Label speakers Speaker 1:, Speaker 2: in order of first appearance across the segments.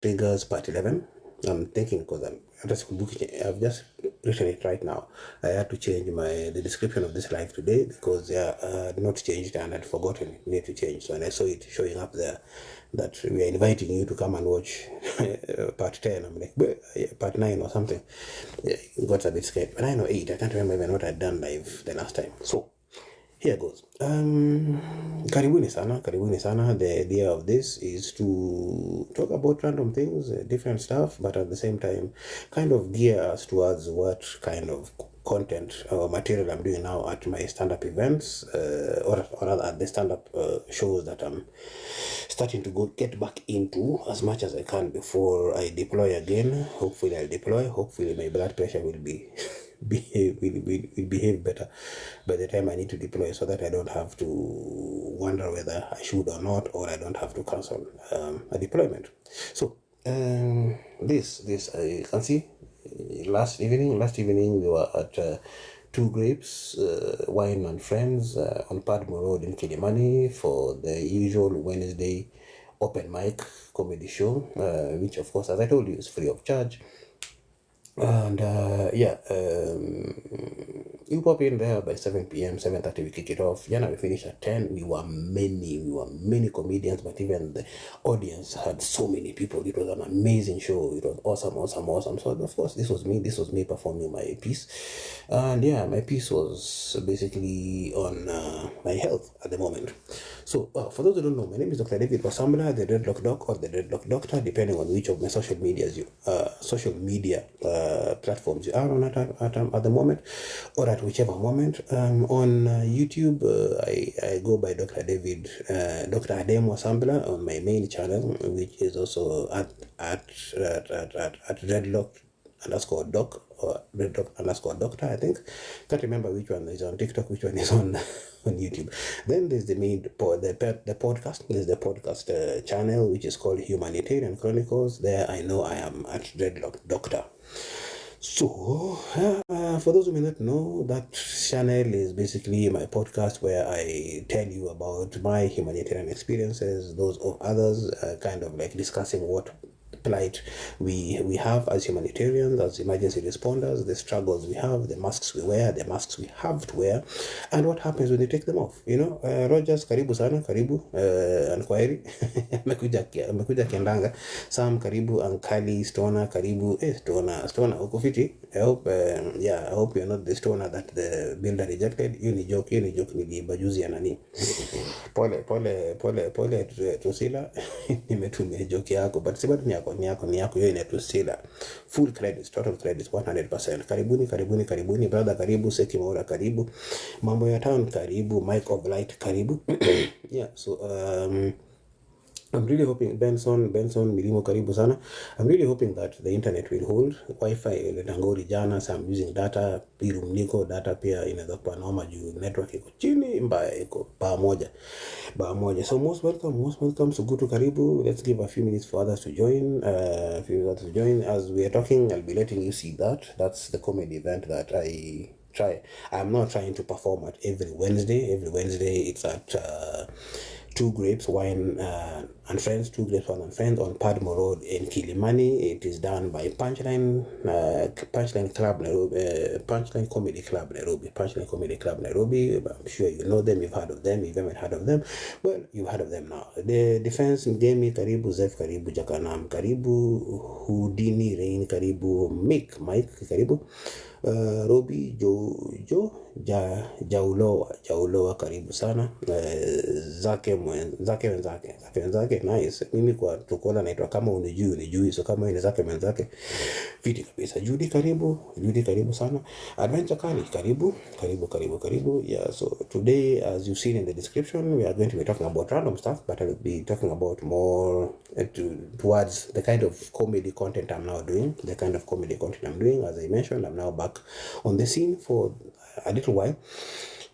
Speaker 1: Triggers Part 11. I'm thinking because I've just written it right now. I had to change the description of this live today because not changed and I'd forgotten it need to change. So when I saw it showing up there that we are inviting you to come and watch part 10, I'm like, part 9 or something. Yeah, got a bit scared. But 9 or 8, I can't remember even what I'd done live the last time. So here goes. Karibuni sana. The idea of this is to talk about random things, different stuff, but at the same time, kind of gear us towards what kind of content or material I'm doing now at my stand-up events, or rather at the stand-up shows that I'm starting to get back into as much as I can before I deploy again. Hopefully I'll deploy. Hopefully my blood pressure will behave better by the time I need to deploy, so that I don't have to wonder whether I should or not, or I don't have to cancel a deployment. So this I can see last evening we were at Two Grapes Wine and Friends on Padmo Road in Kilimani for the usual Wednesday open mic comedy show, which of course, as I told you, is free of charge. And you pop in there by 7 p.m., 7:30 we kick it off. We finish at 10. We were many comedians, but even the audience had so many people. It was an amazing show. It was awesome. So of course this was me performing my piece. And my piece was basically on my health at the moment. So for those who don't know, my name is Dr. David Wasambla, the Dreadlock Doc or the Dreadlock Doctor, depending on which of my social media platforms you are on at the moment, or at whichever moment. On YouTube, I go by Dr. David, Dr. Adem Wasambla on my main channel, which is also at Dreadlock _ doc or Dreadlock _ doctor, I think. Can't remember which one is on TikTok, which one is on YouTube. Then there's the podcast. There's the podcast channel, which is called Humanitarian Chronicles. There I know I am at Dreadlock Doctor. So, for those who may not know, that channel is basically my podcast where I tell you about my humanitarian experiences, those of others, kind of like discussing what plight we have as humanitarians, as emergency responders, the struggles we have, the masks we wear, the masks we have to wear, and what happens when they take them off. Rogers, karibu sana, karibu, Ankwari, amekuja Kendanga, Sam, karibu, Ankali, Stoner, karibu, Stoner, ukufiti. I hope you're not the stoner that the builder rejected. You ni joke, niliimba juzi ya nani. Pole, Tusila, nimetumia joke yako, but sibado ni yako, hiyo Tusila. Full credits, total credits, 100%. Karibuni, brother, karibu, Seki Maura, karibu. Mambo ya town, karibu, Mike of Light, karibu. I'm really hoping Benson Milimo karibu sana. I'm really hoping that the internet will hold. Wi-Fi iletangori jana, so I'm using data. Pirum niko data pia inaweza kuwa noma juu network iko chini mbaya, iko baa moja. So most welcome. Sugutu karibu. Let's give a few minutes for others to join. As we are talking, I'll be letting you see that. That's the comedy event that I try. I'm not trying to perform at every Wednesday. Every Wednesday it's at Two Grapes Wine and Friends, on Padmo Road in Kilimani. It is done by Punchline Club Nairobi, Punchline Comedy Club Nairobi. I'm sure you know them, you've heard of them. If you haven't heard of them, well, you've heard of them now. The Defense Ngemi karibu, Zef karibu, Jakanam karibu, Houdini Rain karibu, Mike karibu, Robi Jauloa karibu sana, zake wenzake nice. Mimi kwa tukola naitwa kama unijui, so kama ile zake wenzake fiti kabisa. Judy karibu sana. Adventure Kali karibu. Yeah, so today, as you've seen in the description, we are going to be talking about random stuff, but I will be talking about more towards the kind of comedy content I'm now doing. As I mentioned, I'm now back on the scene for a little while.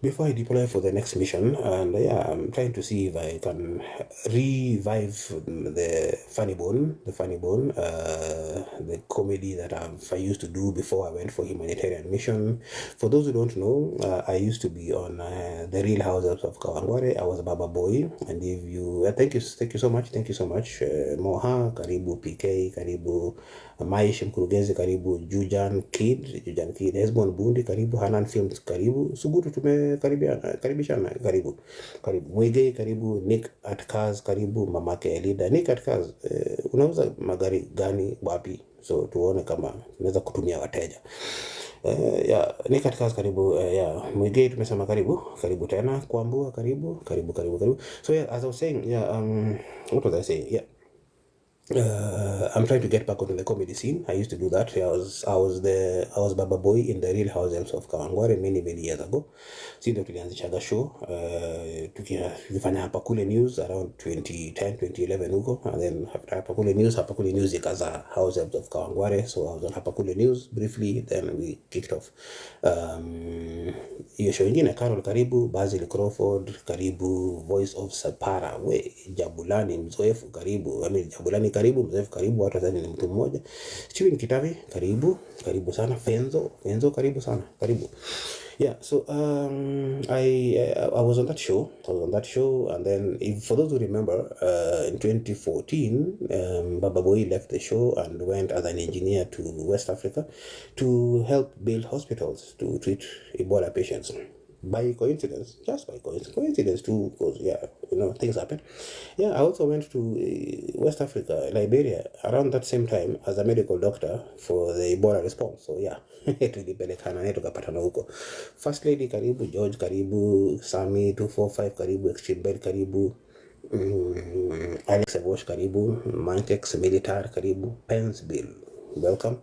Speaker 1: before I deploy for the next mission. And yeah, I'm trying to see if I can revive the funny bone, the comedy that I used to do before I went for humanitarian mission. For those who don't know, I used to be on the Real Housewives of Kawangware. I was a Baba Boy, and if you thank you so much, Moha, karibu PK, karibu Maish mkurugenzi, karibu Jujan Kid, Hesbon Bundi, karibu Hanan Films, karibu Sugutu, karibishana, karibu Mwige, karibu Nick at Cars, karibu mamake Elida. Nick at Cars, unauza magari gani wapi? So tuone kama tunaweza kutumia wateja. Yeah, Nick at Cars, karibu. Yeah, Mwige tumesema karibu tena. Kwambua, karibu. So yeah, as I was saying, yeah, what was I saying? Yeah. I'm trying to get back onto the comedy scene. I used to do that. I was Baba Boy in the Real Housewives of Kawangware many years ago. Ndio tulianzishaga show tukifanya hapa kule news around 2010 2011 huko, and then after hapa kule news ikaza Housewives of Kawangware. So I was on hapa kule news briefly, then we kicked off hiyo show ingine. Carol karibu, Basil Crawford karibu, Voice of Sapara, we Jabulani mzoefu karibu, Jabulani karibu, mzoefu karibu, watu wazani ni mtu mmoja. Steven Kitavi karibu sana. Fenzo karibu sana, karibu. Yeah, so I was on that show, and then for those who remember, in 2014, Baba Boy left the show and went as an engineer to West Africa to help build hospitals to treat Ebola patients. By coincidence, just by coincidence too, because yeah, things happen. Yeah, I also went to West Africa, Liberia, around that same time as a medical doctor for the Ebola response. So yeah, tulipelekana tukapatana huko. First Lady karibu, George karibu, Sami 245 karibu, Extreme Bed karibu, Alex Evosh karibu, Mantex Militar karibu, Pence Bill, welcome.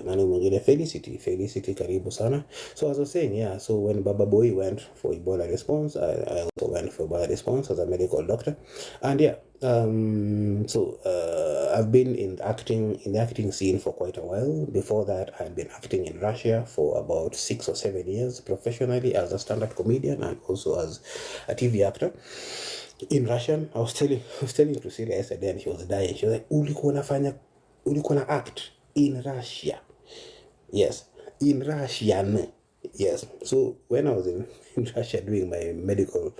Speaker 1: Nani mwingine, Felicity karibu sana. So as I was saying, yeah, so when Baba Boy went for Ebola response, I also went for Ebola response as a medical doctor. And yeah, so I've been in the acting scene for quite a while. Before that, I'd been acting in Russia for about 6 or 7 years professionally as a stand-up comedian and also as a TV actor. In Russian, I was telling to Celia yesterday, and she was dying. She was like, ulikuwa na act in Russia. Yes, in Russian. Yes. So when I was in Russia doing my medical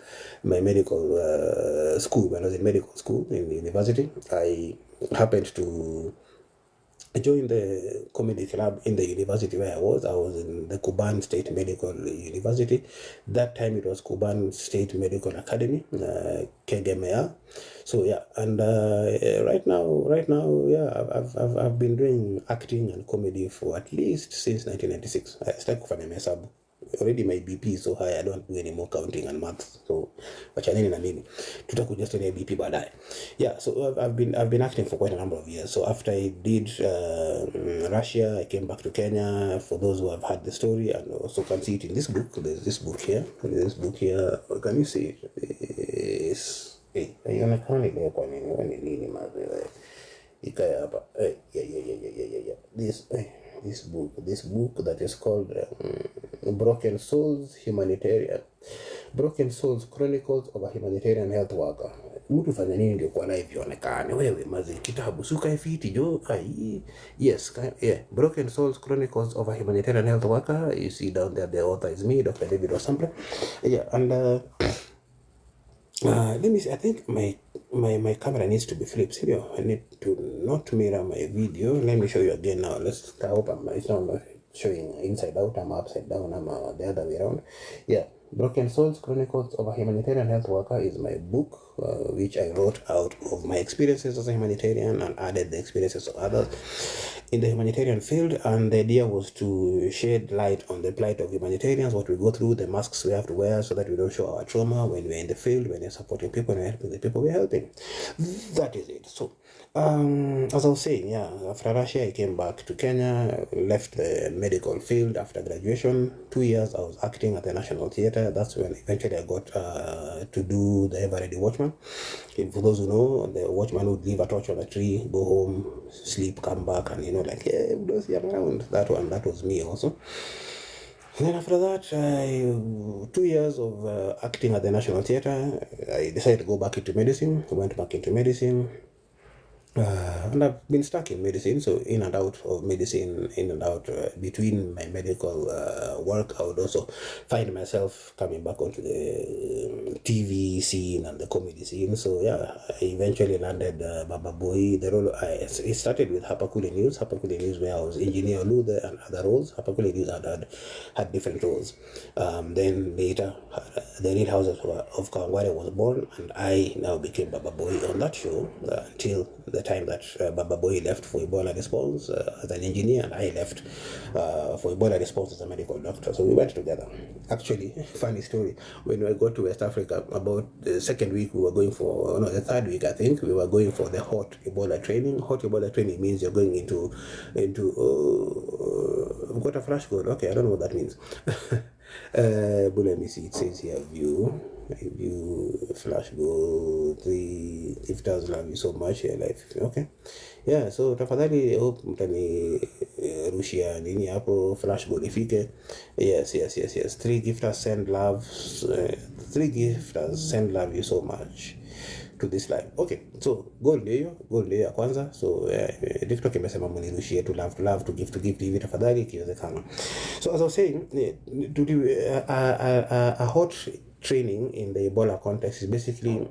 Speaker 1: school, when I was in medical school in university, I happened to join the comedy club in the university where I was. I was in the Kuban State Medical University. That time it was Kuban State Medical Academy, KGMA. So yeah, and right now, yeah, I've been doing acting and comedy for at least since 1996. I started kufanya mahesabu. Already my BP is so high, I don't do any more counting and math. So wachaneni na mimi, tutakuja story ya BP baadaye. Yeah, so I've been acting for quite a number of years. So after I did Russia, I came back to Kenya. For those who have heard the story and also can see it in this book, there's this book here. Can you see it? This, ionekana ile kwa nini mazee ikaya hapa. Yeah. This book that is called Broken Souls Humanitarian. Broken Souls Chronicles of a Humanitarian Health Worker. Mtu fanya nini ndio kwa live ionekane wewe mazi kitabu suka ifiti jo yes, yeah. Broken Souls Chronicles of a Humanitarian Health Worker. You see down there, the author is me, Dr. David Osample. Yeah, and let me see. I think my camera needs to be flipped. See, I need to not mirror my video. Let me show you again now. I hope it's not showing inside out. I'm upside down. I'm the other way around. Yeah. Broken Souls Chronicles of a Humanitarian Health Worker is my book, which I wrote out of my experiences as a humanitarian and added the experiences of others in the humanitarian field. And the idea was to shed light on the plight of humanitarians, what we go through, the masks we have to wear so that we don't show our trauma when we're in the field, when we're supporting people and helping the people we're helping. That is it. So as I was saying, yeah, after Russia, I came back to Kenya, left the medical field after graduation. 2 years I was acting at the National Theatre. That's when eventually I got to do the Ever Ready Watchman. And for those who know, the watchman would leave a torch on a tree, go home, sleep, come back, and like, yeah, those are around. That was me also. And then after that, 2 years of acting at the National Theatre, I decided to go back into medicine. I went back into medicine. And I've been stuck in medicine, so in and out of medicine, in and out between my medical work. I would also find myself coming back onto the TV scene and the comedy scene. So yeah, I eventually landed Baba Boy. The role it started with Hapakule News. Hapakule News, where I was Engineer Luther and other roles. Hapakule News had different roles. Then later, the Real House of Kawangware was born, and I now became Baba Boy on that show until the time that Baba Boy left for Ebola response as an engineer, and I left for Ebola response as a medical doctor. So we went together. Actually, funny story, when I got to West Africa, about the second week we were going for, no, the third week I think, we were going for the hot Ebola training. Hot Ebola training means you're going into I've got a flash code. Okay, I don't know what that means. But let me see, it says here view flash go 3 gifters love you so much life. Okay, yeah, so tafadhali hope mtani rushia nini hapo flash go ifike. Yes, 3 gifters send love, 3 gifters send love you so much to this life. Okay, so goal ndio ya kwanza. So TikTok imesema mnirushie to love to give hivi tafadhali ikiwezekana. So as I was saying, to do a hot training in the Ebola context is basically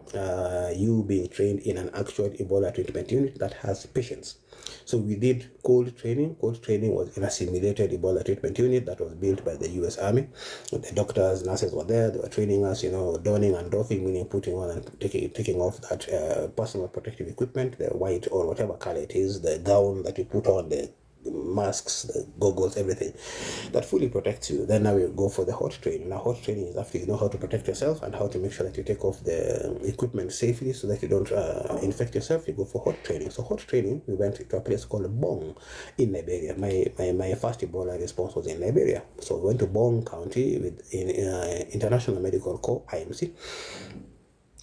Speaker 1: you being trained in an actual Ebola treatment unit that has patients. So we did cold training. Cold training was in a simulated Ebola treatment unit that was built by the US Army. The doctors, nurses were there. They were training us, donning and doffing, meaning putting on and taking off that personal protective equipment, the white or whatever color it is, the gown that you put on, the masks, the goggles, everything that fully protects you. Then now we go for the hot training. Now hot training is after you know how to protect yourself and how to make sure that you take off the equipment safely so that you don't infect yourself. You go for hot training. So hot training, we went to a place called Bong in Liberia. My first Ebola response was in Liberia. So we went to Bong County with International Medical Corps, IMC.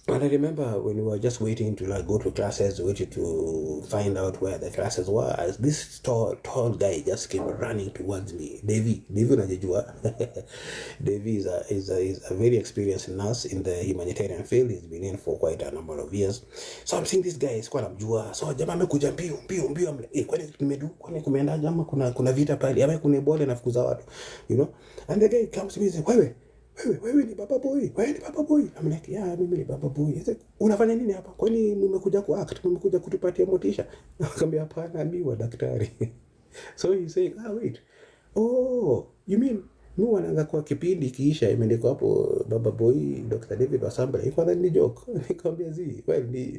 Speaker 1: And I remember when we were just waiting to go to classes, waiting to find out where the classes were, as this tall guy just came running towards me. Davy unajijua. Davy is a very experienced nurse in the humanitarian field. He's been in for quite a number of years. So I'm seeing this guy is quite namjua. So jamaa amekuja mbio. Kwani kumeenda jamaa kuna vita pale. Ama kuna Ebola nafukuza watu. And the guy comes to me and says, wewe ni Baba Boy. I'm like, yeah, mimi ni Baba Boy. He's like, unafanya nini hapa? Kwani mmekuja kuact? Mmekuja kutupatia motisha? Akamwambia hapana, mimi wa daktari. So he's saying, wait. Oh, you mean wanaanza kwa kipindi kiisha imeandikwa hapo Baba Boy Dr. David Wasambra. Iko ni joke. Nikamwambia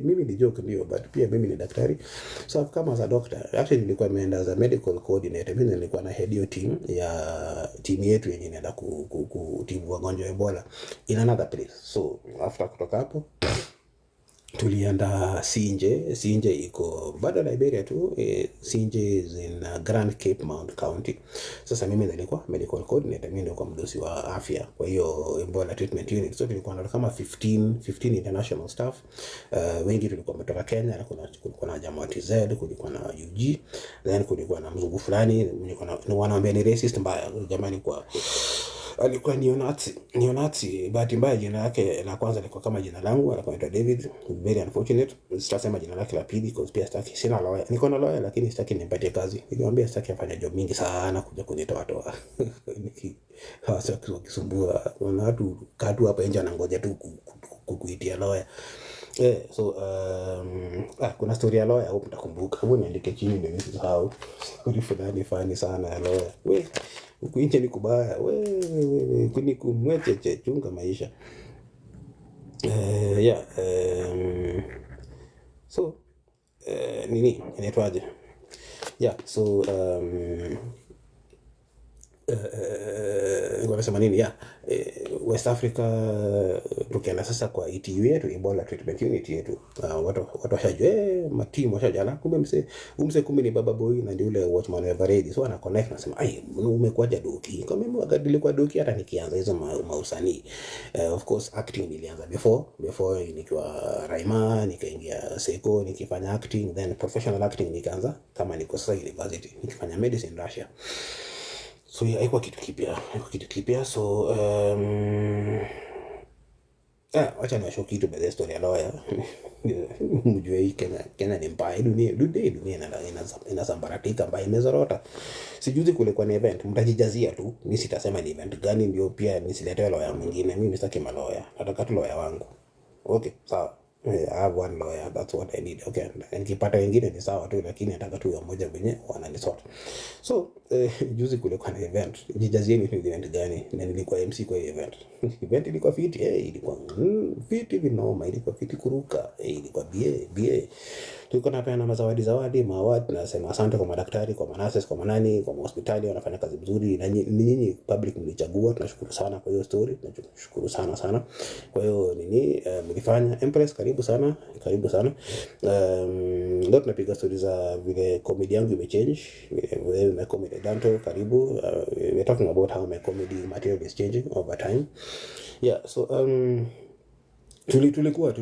Speaker 1: mimi ni joke ndio, but pia mimi ni daktari. So I've come as a doctor. Actually nilikuwa nimeenda as a medical coordinator. Mimi nilikuwa na head team yetu yenye inaenda kutibu wagonjwa wa Ebola in another place. So after kutoka hapo tulienda Sinje iko bado Liberia tu. Sinje is in Grand Cape Mount County. Sasa mimi nilikuwa medical coordinator, mimi ndio mdosi wa afya kwa hiyo Ebola treatment unit. So tulikuwa na kama 15 international staff. Wengi tulikuwa kutoka Kenya, na kulikuwa na jamaa wa TZ, kulikuwa na UG, then kulikuwa na mzungu fulani, wanaambia ni racist mbaya jamani, alikuwa neonazi. Bahati mbaya jina lake la kwanza liko kama jina langu, alikuwa anaitwa David. Very unfortunate. Sitasema jina lake la pili because pia sina lawyer. Niko na lawyer lakini sitaki nimpatie kazi. Nilimwambia sitaki afanye job mingi sana kuja kunitoa. Hasa kisumbua. Kuna watu katu hapa nje anangoja tu kukuitia lawyer. So kuna story ya lawyer hapo mtakumbuka. Hebu niandike chini ndio nisisahau. Story fulani fani sana ya lawyer. Huku nje ni kubaya. Kuni kumwecheche chunga maisha. So nini inaitwaje? So wanasema nini West Africa tukienda sasa kwa ETU yetu, Ebola treatment unit yetu. Watu washajua matimu washajana, kumbe mse kumbe ni Baba Boy na ndio yule watchman wa Baredi. So ana connect, nasema umekuaje doki? Kama mimi wakati nilikuwa doki hata nikianza hizo mausanii. Of course acting nilianza before nikiwa Raima, nikaingia Seko nikifanya acting, then professional acting nikaanza kama niko sasa university nikifanya medicine Russia. So haikuwa kitu kipya. So wacha niwashow kitu by the story ya lawyer. Mjue hii Kenya ni mbaya. Dunia inasambaratika mbaya, imezorota. Sijuzi kulikuwa ni event, mtajijazia tu. Mimi sitasema ni event gani, ndio pia nisiletewe lawyer mwingine. Mimi sitaki malawyer, nataka tu lawyer wangu. Okay, sawa. I have one lawyer, that's what I need. Okay, nikipata wengine ni sawa tu, lakini nataka tu ya moja mwenye wananisort. So juzi kulikuwa na event, jijazieni ni event gani, na nilikuwa MC kwa event. Event ilikuwa fiti, ilikuwa fiti vinoma, ilikuwa fiti kuruka, ilikuwa bie. Tulikuwa tunapeana mazawadi, mawadi, nasema asante kwa madaktari, kwa manurses, kwa manani, kwa hospitali wanafanya kazi nzuri, na nyinyi public mlichagua, tunashukuru sana kwa hiyo story, tunashukuru sana. Kwa hiyo mlifanya Empress, karibu sana. Leo tunapiga story za vile comedy yangu imechange, vile my comedy Danto, karibu. We're talking about how my comedy material is changing over time. Yeah, so tulikuwa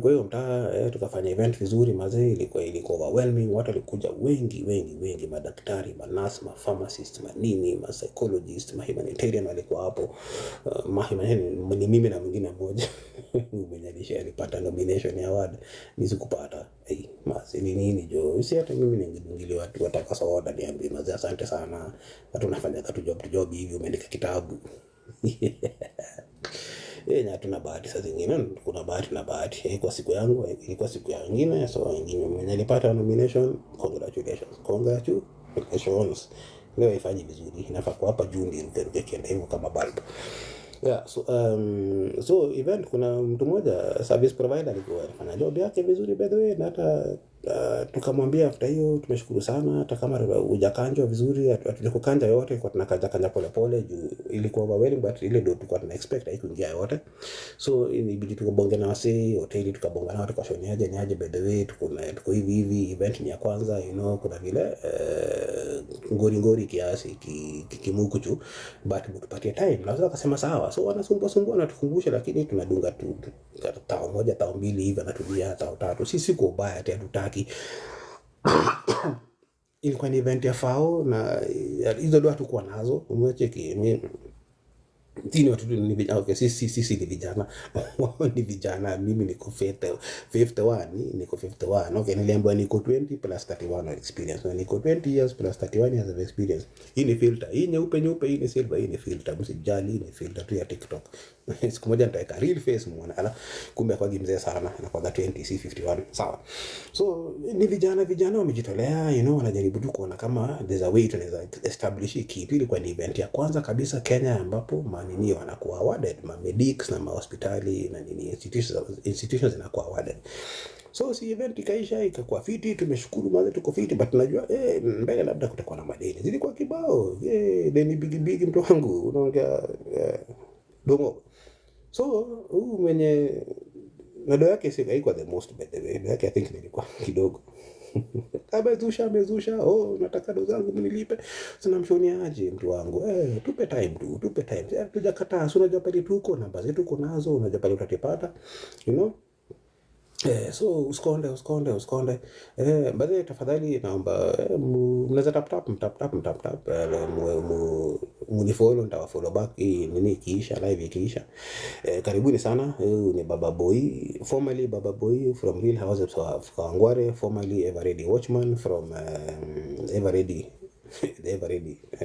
Speaker 1: hiyo mtaa, tukafanya event vizuri mazee, ilikuwa overwhelming. Watu walikuja wengi, madaktari, manurse, pharmacist, manini, psychologist, humanitarian walikuwa hapo. Ni mimi na mwingine mmoja mwenye alipata nomination ya award, nisikupata. Mazee ni nini jo, si hata mimi ningili watu wataka soda niambie mazee asante sana, watu nafanya katu job hivi, umeandika kitabu. Hatuna bahati saa zingine, kuna bahati na bahati. Ilikuwa siku yangu, ilikuwa siku ya wengine, so wengine mwenye alipata nomination, congratulations. Leo haifanyi vizuri, inafaa kwa hapa juu ndio kienda hivyo kama bulb. Yeah, so event, kuna mtu mmoja service provider alikuwa anafanya job yake vizuri by the way, na hata tukamwambia after hiyo tumeshukuru sana, hata kama hujakanjwa vizuri, hatujakukanja yote, kwa tunakanja pole juu ilikuwa overwhelming, but ile ndio tulikuwa tuna expect haikuingia yote. So ilibidi tukabonge na wasi hoteli, tukabonga na watu kwa shoni aje by the way, tuko hivi event ni ya kwanza, kuna vile ngori kiasi kimuku tu, but mtupatie time. Na sasa akasema sawa. So wanasumbua na tukumbushe, lakini tunadunga tu tao moja tao mbili hivi, anatulia tao tatu. Sisi kwa ubaya ati hatutaki. Ilikuwa ni event ya FAO, na hizo ndio hatukuwa nazo. Umecheki tini watu ni vijana. Okay, sisi ni vijana. Ni vijana, mimi niko 51, niko 51. Okay, niliambiwa niko 20 plus 31 experience. So niko 20 years plus 31 years of experience. Hii ni filter. Hii nyeupe, hii ni silver, hii ni filter. Msijali, hii ni filter tu ya TikTok. Siku moja nitaweka real face muone. Kumbe kwa mzee sana, na kwa 20 si 51. Sawa. So ni vijana wamejitolea, wanajaribu tu kuona kama there's a way to establish kitu. Ilikuwa ni event ya kwanza kabisa Kenya ambapo manini wanakuwa awarded, medics na hospitali na nini institutions zinakuwa awarded. So si event ikaisha, ikakuwa fiti, tumeshukuru maze tuko fiti, but najua mbele labda kutakuwa na madeni. Zilikuwa kibao, deni big mtu wangu, unaongea domo. So mwenye nado yake haikuwa the most by the way, yake I think nilikuwa kidogo. Amezusha, nataka dozo zangu nilipe. Sina mshoni aje mtu wangu. Tupe time. Tujakataa, unajua pale tuko namba zetu tuko nazo, unajua pale utatipata, so usikonde. Baadaye tafadhali naomba mnaweza tap munifollow, nitawafollow back nini ikiisha, live ikiisha. Karibuni sana. Ni Baba Boy, formerly Baba Boy from Real Houses of Kawangware, formerly Ever Ready Watchman from Ever Ready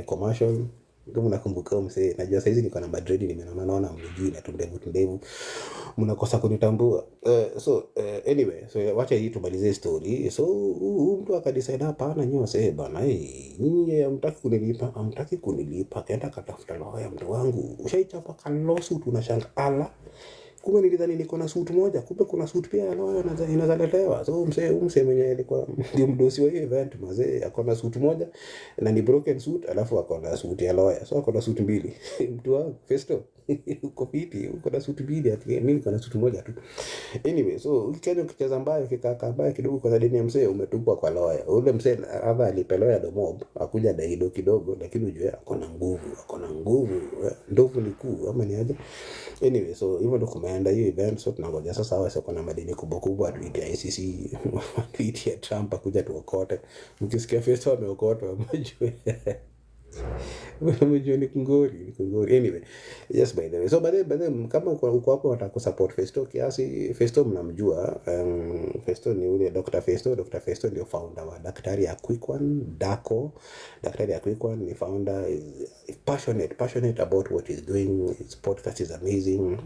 Speaker 1: commercial. Ndio mnakumbuka mse, najua saizi niko na Madrid, nimeona mjui na tundevu mnakosa kunitambua. Anyway, so wacha hii tumalize story. So mtu akadecide hapana, nyinyi wasee bana, nyinyi hamtaki kunilipa, kaenda katafuta lawyer. Mtu wangu ushaichapa kalosu, tunashanga kumbe nilidhani niko na suit moja, kumbe kuna suit pia ya lawyer inazaletewa. So mse mwenye alikuwa ndio mdosi wa event mazee, akona suit moja na ni broken suit, alafu akona suit ya lawyer. So akona suit mbili. Mtu wangu Festo, uko fiti, uko na suit mbili, ati mimi niko na suit moja tu. Anyway, so ukianza kucheza mbaya, ukikaa mbaya kidogo kwa deni ya mse, umetupwa kwa lawyer. Ule mse hapa alipeloa do mob, akuja daido kidogo, lakini ujue akona nguvu. Ndovu ni kuu ama ni aje? Anyway, so hivyo ndo kumeenda hiyo event. So tunangoja sasa hawa sasa kuna madeni kubwa tuitia ICC, tuitia Trump akuja tuokote. Mkisikia Festo ameokotwa mjue Unajua ni kungori. Anyway, yes, by the way. So by the way, kama uko hapo unataka kusupport Festo kiasi, Festo mnamjua. Festo ni ule Dr. Festo. Dr. Festo ndio founder wa Daktari ya Quick One, Daco. Daktari ya Quick One ni founder, is passionate about what he's doing. His podcast is amazing.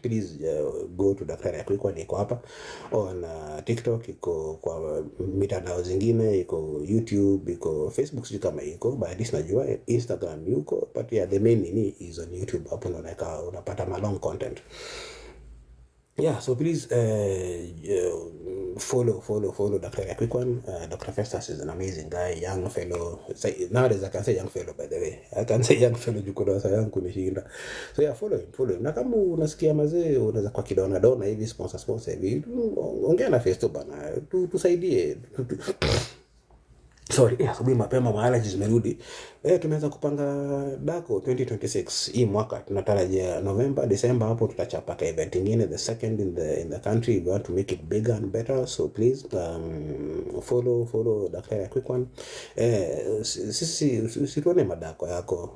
Speaker 1: Please go to Daktari ya Quick One, iko hapa on TikTok, iko kwa mitandao zingine, iko YouTube, iko Facebook, sijui kama iko, but at least najua Instagram yuko, but yeah, the main nini is on YouTube. Hapo ndo unapata long content. Yeah, so please follow Dr. Quick One. Dr. Festus is an amazing guy, young fellow. Nowadays I can say young fellow, by the way. I can say young fellow juu kuna young kunishinda. So yeah, follow him. Na kama unasikia mazee, unaweza kwa kidona hivi, sponsor hivi, ongea na Festo bana, tusaidie. Sorry, asubuhi mapema maalaji zimerudi. Tumeweza kupanga Daco 2026 hii mwaka. Tunatarajia November, December hapo tutachapa ka event ingine, the second in the country. We want to make it bigger and better, so please follow Dr. Quick One. Sisi usituone madako yako,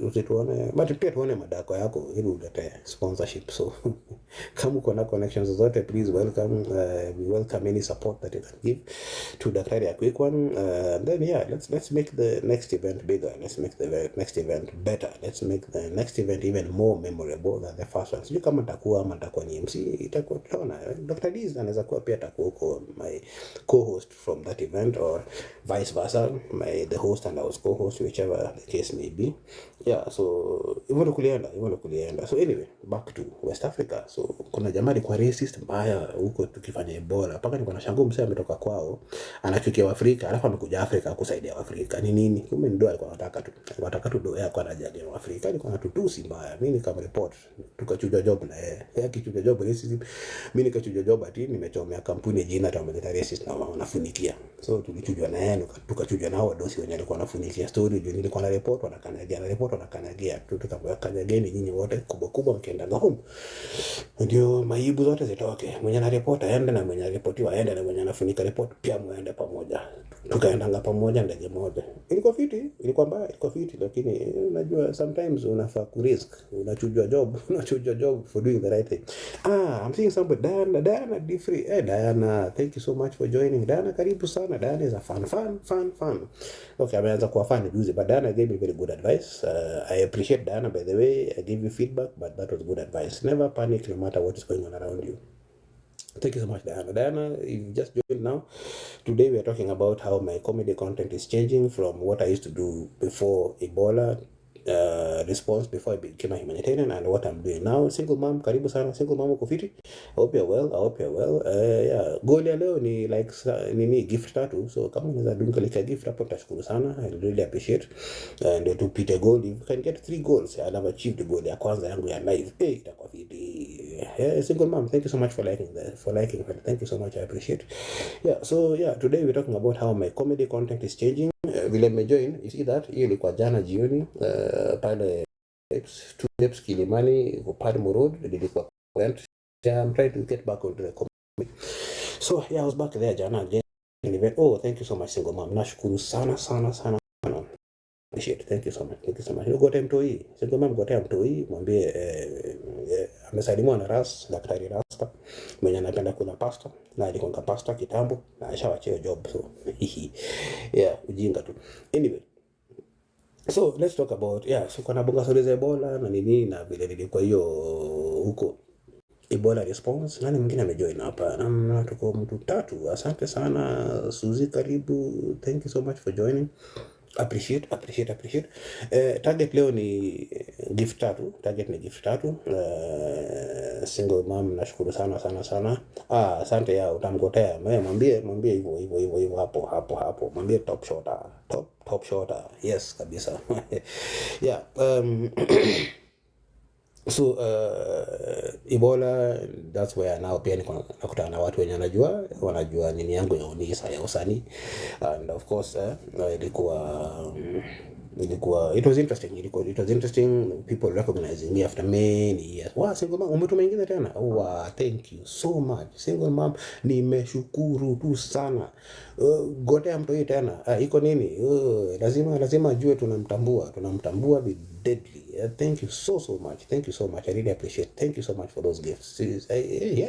Speaker 1: usituone, but pia tuone madako yako ili ulete sponsorship. So kama uko na connections zote, please welcome. We welcome any support that you can give to Dr. Quick One. And then yeah, let's make the next event bigger. Let's make the next event better. Let's make the next event even more memorable than the first one. Sijui kama nitakuwa ni MC, itakuwa tutaona. Dr. Liz anaweza kuwa pia atakuwa huko, my co-host from that event, or vice versa, the host and I was co-host, whichever the case may be. Yeah, so hivyo kulienda. So anyway, back to West Africa. So kuna jamaa alikuwa racist mbaya huko tukifanya Ebola. Paka niko na shangu msee ametoka kwao, anachukia Waafrika, alafu amekuja Afrika kusaidia Waafrika. Ni nini? Kumbe ndio alikuwa anataka tu doa yako anajali Waafrika. Alikuwa anatutusi mbaya. Mimi kama report tukachuja job na yeye. Akichuja job racism, mimi nikachuja job ati nimechomea kampuni jina hata wameleta racist na wanafunikia. So tulichujwa na yeye, tukachujwa na hao dosi wenye walikuwa wanafunikia story. Ndio nilikuwa na report wanakanagia tukakanyageni nyinyi wote kubwa mkienda home. Ndio maibu zote zitoke. Mwenye na report aende na mwenye reportiwa aende na mwenye anafunika report pia muende pamoja. Tukaenda pamoja ndege moja. Ilikuwa fiti, lakini unajua sometimes unafaa ku risk. Unachujwa job for doing the right thing. I'm seeing somebody, Diana Diffrey. Diana, thank you so much for joining. Diana, karibu sana. Diana is a fun. Okay, ameanza kuwa fun juzi, but Diana gave me very good advice. I appreciate Diana, by the way. I gave you feedback, but that was good advice. Never panic no matter what is going on around you. Thank you so much, Diana. Diana, if you just joined now, today we are talking about how my comedy content is changing from what I used to do before Ebola response, before I became a humanitarian, and what I'm doing now. Single mom, karibu sana. Single mom uko fiti? I hope you're well. Yeah, goal ya leo ni like nini, gift tatu. So kama unaweza dunga like gift hapo nitashukuru sana. I really appreciate. And to pite goal, if you can get 3 goals, I'll have achieved the goal ya kwanza yangu ya live. Itakuwa fiti. Yeah, single mom, thank you so much for liking. Thank you so much, I appreciate. Yeah, so yeah, today we're talking about how my comedy content is changing. Vile mejoin, you see that hiyo ilikuwa jana jioni, pale Two Kilimani upande Road, nilikuwa went. I'm trying to get back onto the comedy. So yeah, I was back there jana event. Oh, thank you so much, single mom. Nashukuru sana. Appreciate. Thank you so much. You got mtoi. Single mom got mtoi, mwambie amesalimwa na Daktari Rasta mwenye anapenda kula pasta, na alikuwa pasta kitambo na ashawachia job. So yeah, ujinga tu. Anyway, so let's talk about so kuna bonga stories za Ebola na nini na vile nilikuwa hiyo huko Ebola response. Nani mwingine amejoin hapa? Na tuko mtu tatu. Asante sana Suzy, karibu. Thank you so much for joining. Appreciate. Target leo ni gift tatu. Single mom, nashukuru sana. Asante ya utamgotea. Mwambie hivyo hapo. Mwambie top shota. Yes, kabisa. Yeah. So Ebola, that's where now pia nakutana na watu wenye wanajua nini yangu ya unisa ya usanii. And of course ilikuwa it was interesting. It was interesting, people recognizing me after many years. Wow, single mom umetuma ingine tena. Wow, thank you so much single mom, nimeshukuru tu sana. Gotea mtoi tena, iko nini, lazima ajue tunamtambua be deadly. Thank you so much, thank you so much, I really appreciate. Thank you so much for those gifts. Hey,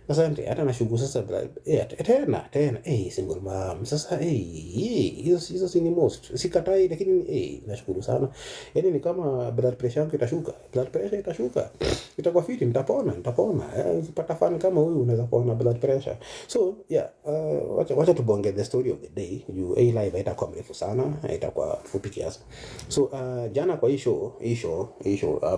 Speaker 1: asante hata nashukuru sasa tena single mom sasa hizo si ni most sikatai, lakini nashukuru sana. Yani ni kama blood pressure yangu itashuka, itakuwa fiti, nitapona. Ukipata fan kama huyu unaweza kuona blood pressure. So yeah, wacha tubonge the story of the day. Live haitakuwa mrefu sana, itakuwa fupi kiasi. So jana kwa hii show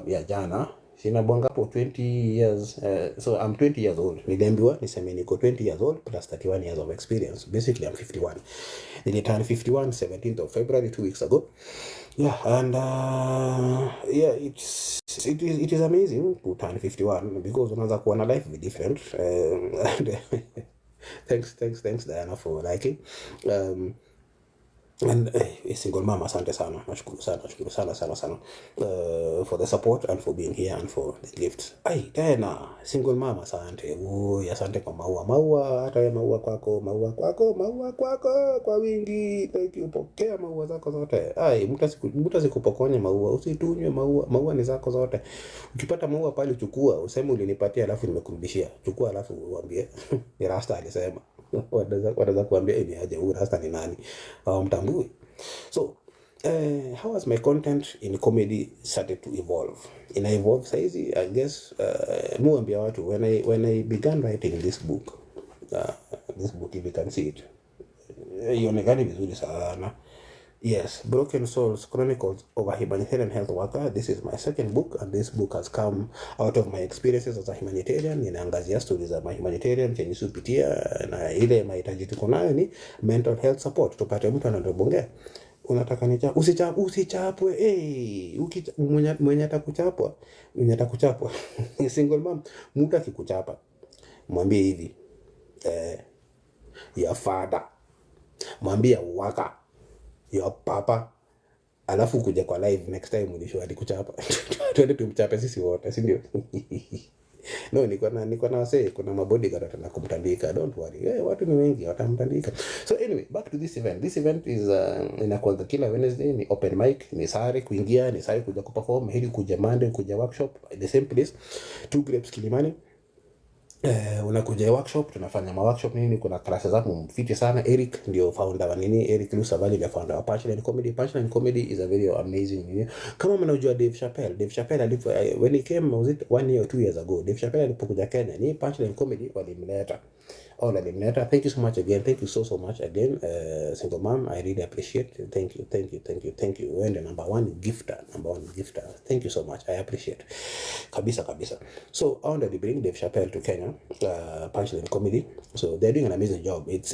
Speaker 1: ya jana sinabonga hapo 20 years. So I'm 20 years old. Niliambiwa niseme niko 20 years old plus 31 years of experience. Basically I'm 51. Niliturn 51 17th of February 2 weeks ago. Yeah, and yeah, it is amazing to turn 51 because unaanza kuona life be different. Thanks Diana for liking. And single mom, asante sana, nashukuru sana for the support and for being here and for the gifts. Tena single mom, asante kwa maua, hata maua kwako kwa wingi. Thank you, pokea maua zako zote. Mtu asikupokonye maua, usitunywe maua ni zako zote. Ukipata maua pale chukua, useme ulinipatia alafu nimekurudishia. Chukua alafu uambie ni Rasta alisema. Wataza kuambia ni aje huyu Rasta ni nani? Mtambui. So how has my content in comedy started to evolve? Evolve saizi, I guess muambia watu when I began writing this book, if you can see it, ionekani vizuri sana. Yes, Broken Souls, Chronicles of a Humanitarian Health Worker. This is my second book, and this book has come out of my experiences as a humanitarian. Ninaangazia stories za humanitarian chenye supitia, na ile mahitaji tuko nayo ni mental health support. Tupate mtu anatubongea. Unataka usichapwe, mwenye atakuchapwa, single mom, mtu akikuchapa mwambie hivi, your father, mwambie waka your papa, alafu kuja kwa live next time ulisho alikuchapa. Twende tumchape sisi wote, si ndio? No, niko na wase, kuna mabodyguard watana kumtandika, don't worry. Watu ni wengi watamtandika. So anyway, back to this event. This event is inakuwa kila Wednesday, ni open mic, ni sare kuingia, ni sare kuja kuperform, hili kuja Monday, kuja workshop at the same place, 2 Grapes Kilimani. Unakuja workshop, tunafanya workshop nini, kuna classes hapo mfiti sana. Eric ndio founder wa nini, Eric Lusavali ndio founder wa Punchline Comedy. Punchline Comedy is a very amazing nini. Kama mnajua Dave Chappelle when he came, was it 1 year or 2 years ago, Dave Chappelle alipokuja Kenya, ni Punchline Comedy walimleta. Thank you so much again. Thank you so much again, single mom. I really appreciate it. Thank you. We're the number one gifter. Thank you so much. I appreciate kabisa. So I wanted to bring Dave Chappelle to Kenya, Punchline Comedy. So they're doing an amazing job. It's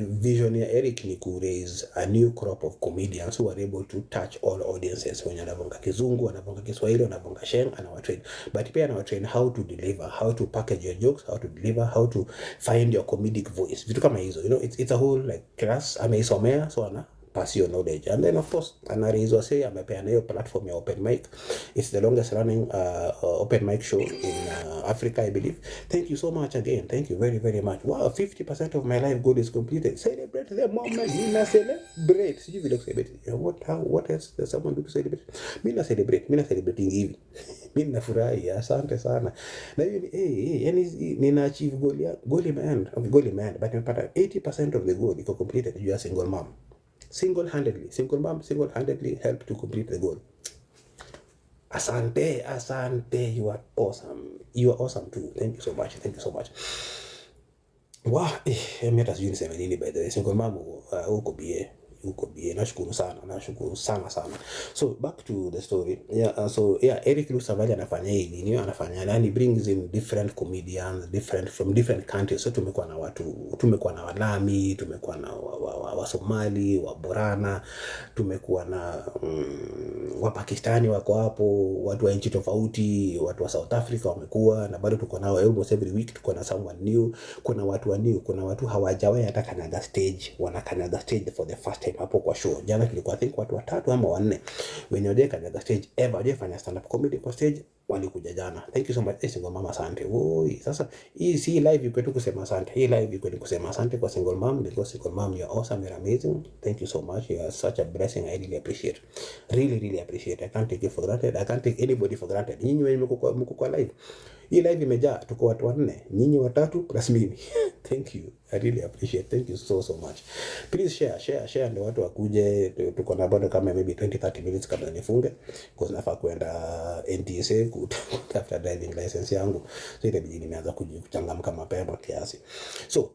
Speaker 1: visionary Eric ni ku raise a new crop of comedians who are able to touch all audiences. When anabonga Kizungu, anabonga Kiswahili, anabonga Sheng, anawatrain. But pia anawatrain how to deliver, how to package your jokes, how to deliver, how to find your comedic voice. Vitu kama hizo, it's a whole like class. Ameisomea, so ana pass your knowledge. And then of course anarizwa say amepeana hiyo platform ya open mic. It's the longest running open mic show in Africa, I believe. Thank you so much again. Thank you very, very much. Wow, 50% of my life goal is completed. Celebrate the moment. Mina celebrate. Sijui vile celebrate. What else does someone do to celebrate? Mina celebrating hivi. Mimi nafurahi, asante sana. Na hiyo yani nina achieve goal imeenda, but nimepata 80% of the goal iko completed juu ya single mom. Single handedly helped to complete the goal. Asante, you are awesome too. Thank you so much. Wow, mimi hata sijui niseme nini by the way. Single mom huko bie. huko BA. Nashukuru sana. So back to the story. Eric Lusavali anafanya hii nini, and he brings in different comedians from different countries. So tumekuwa na Walami, tumekuwa na Wasomali, Waborana, tumekuwa na Wapakistani wako hapo, watu wa nchi tofauti, watu wa South Africa wamekuwa, na bado tuko nao almost every week. Tuko na someone new, kuna watu hawajawahi hata kanyaga stage, wanakanyaga stage for the first time hapo kwa show. Jana tulikuwa think watu 3 ama 4 wenye wale kanyaga stage fanya stand up comedy kwa stage walikuja jana. Thank you so much single mama, asante. Sasa hii si live kwetu kusema asante. Hii live kwetu kusema asante kwa single mom, because single mom, you're awesome, you're amazing. Thank you so much. You are such a blessing. I really appreciate. Really appreciate. I can't take you for granted. I can't take anybody for granted. Nyinyi wenye mko kwa live. Hii live imejaa, tuko watu 4, nyinyi 3 plus mimi. Thank you. I really appreciate. Thank you so much. Please share ndio watu wakuje. Tuko na bado kama maybe 20-30 minutes kabla nifunge, because nafaa kwenda NTSA kutafuta driving license yangu. So itabidi nimeanza kuchangamka mapema kiasi. So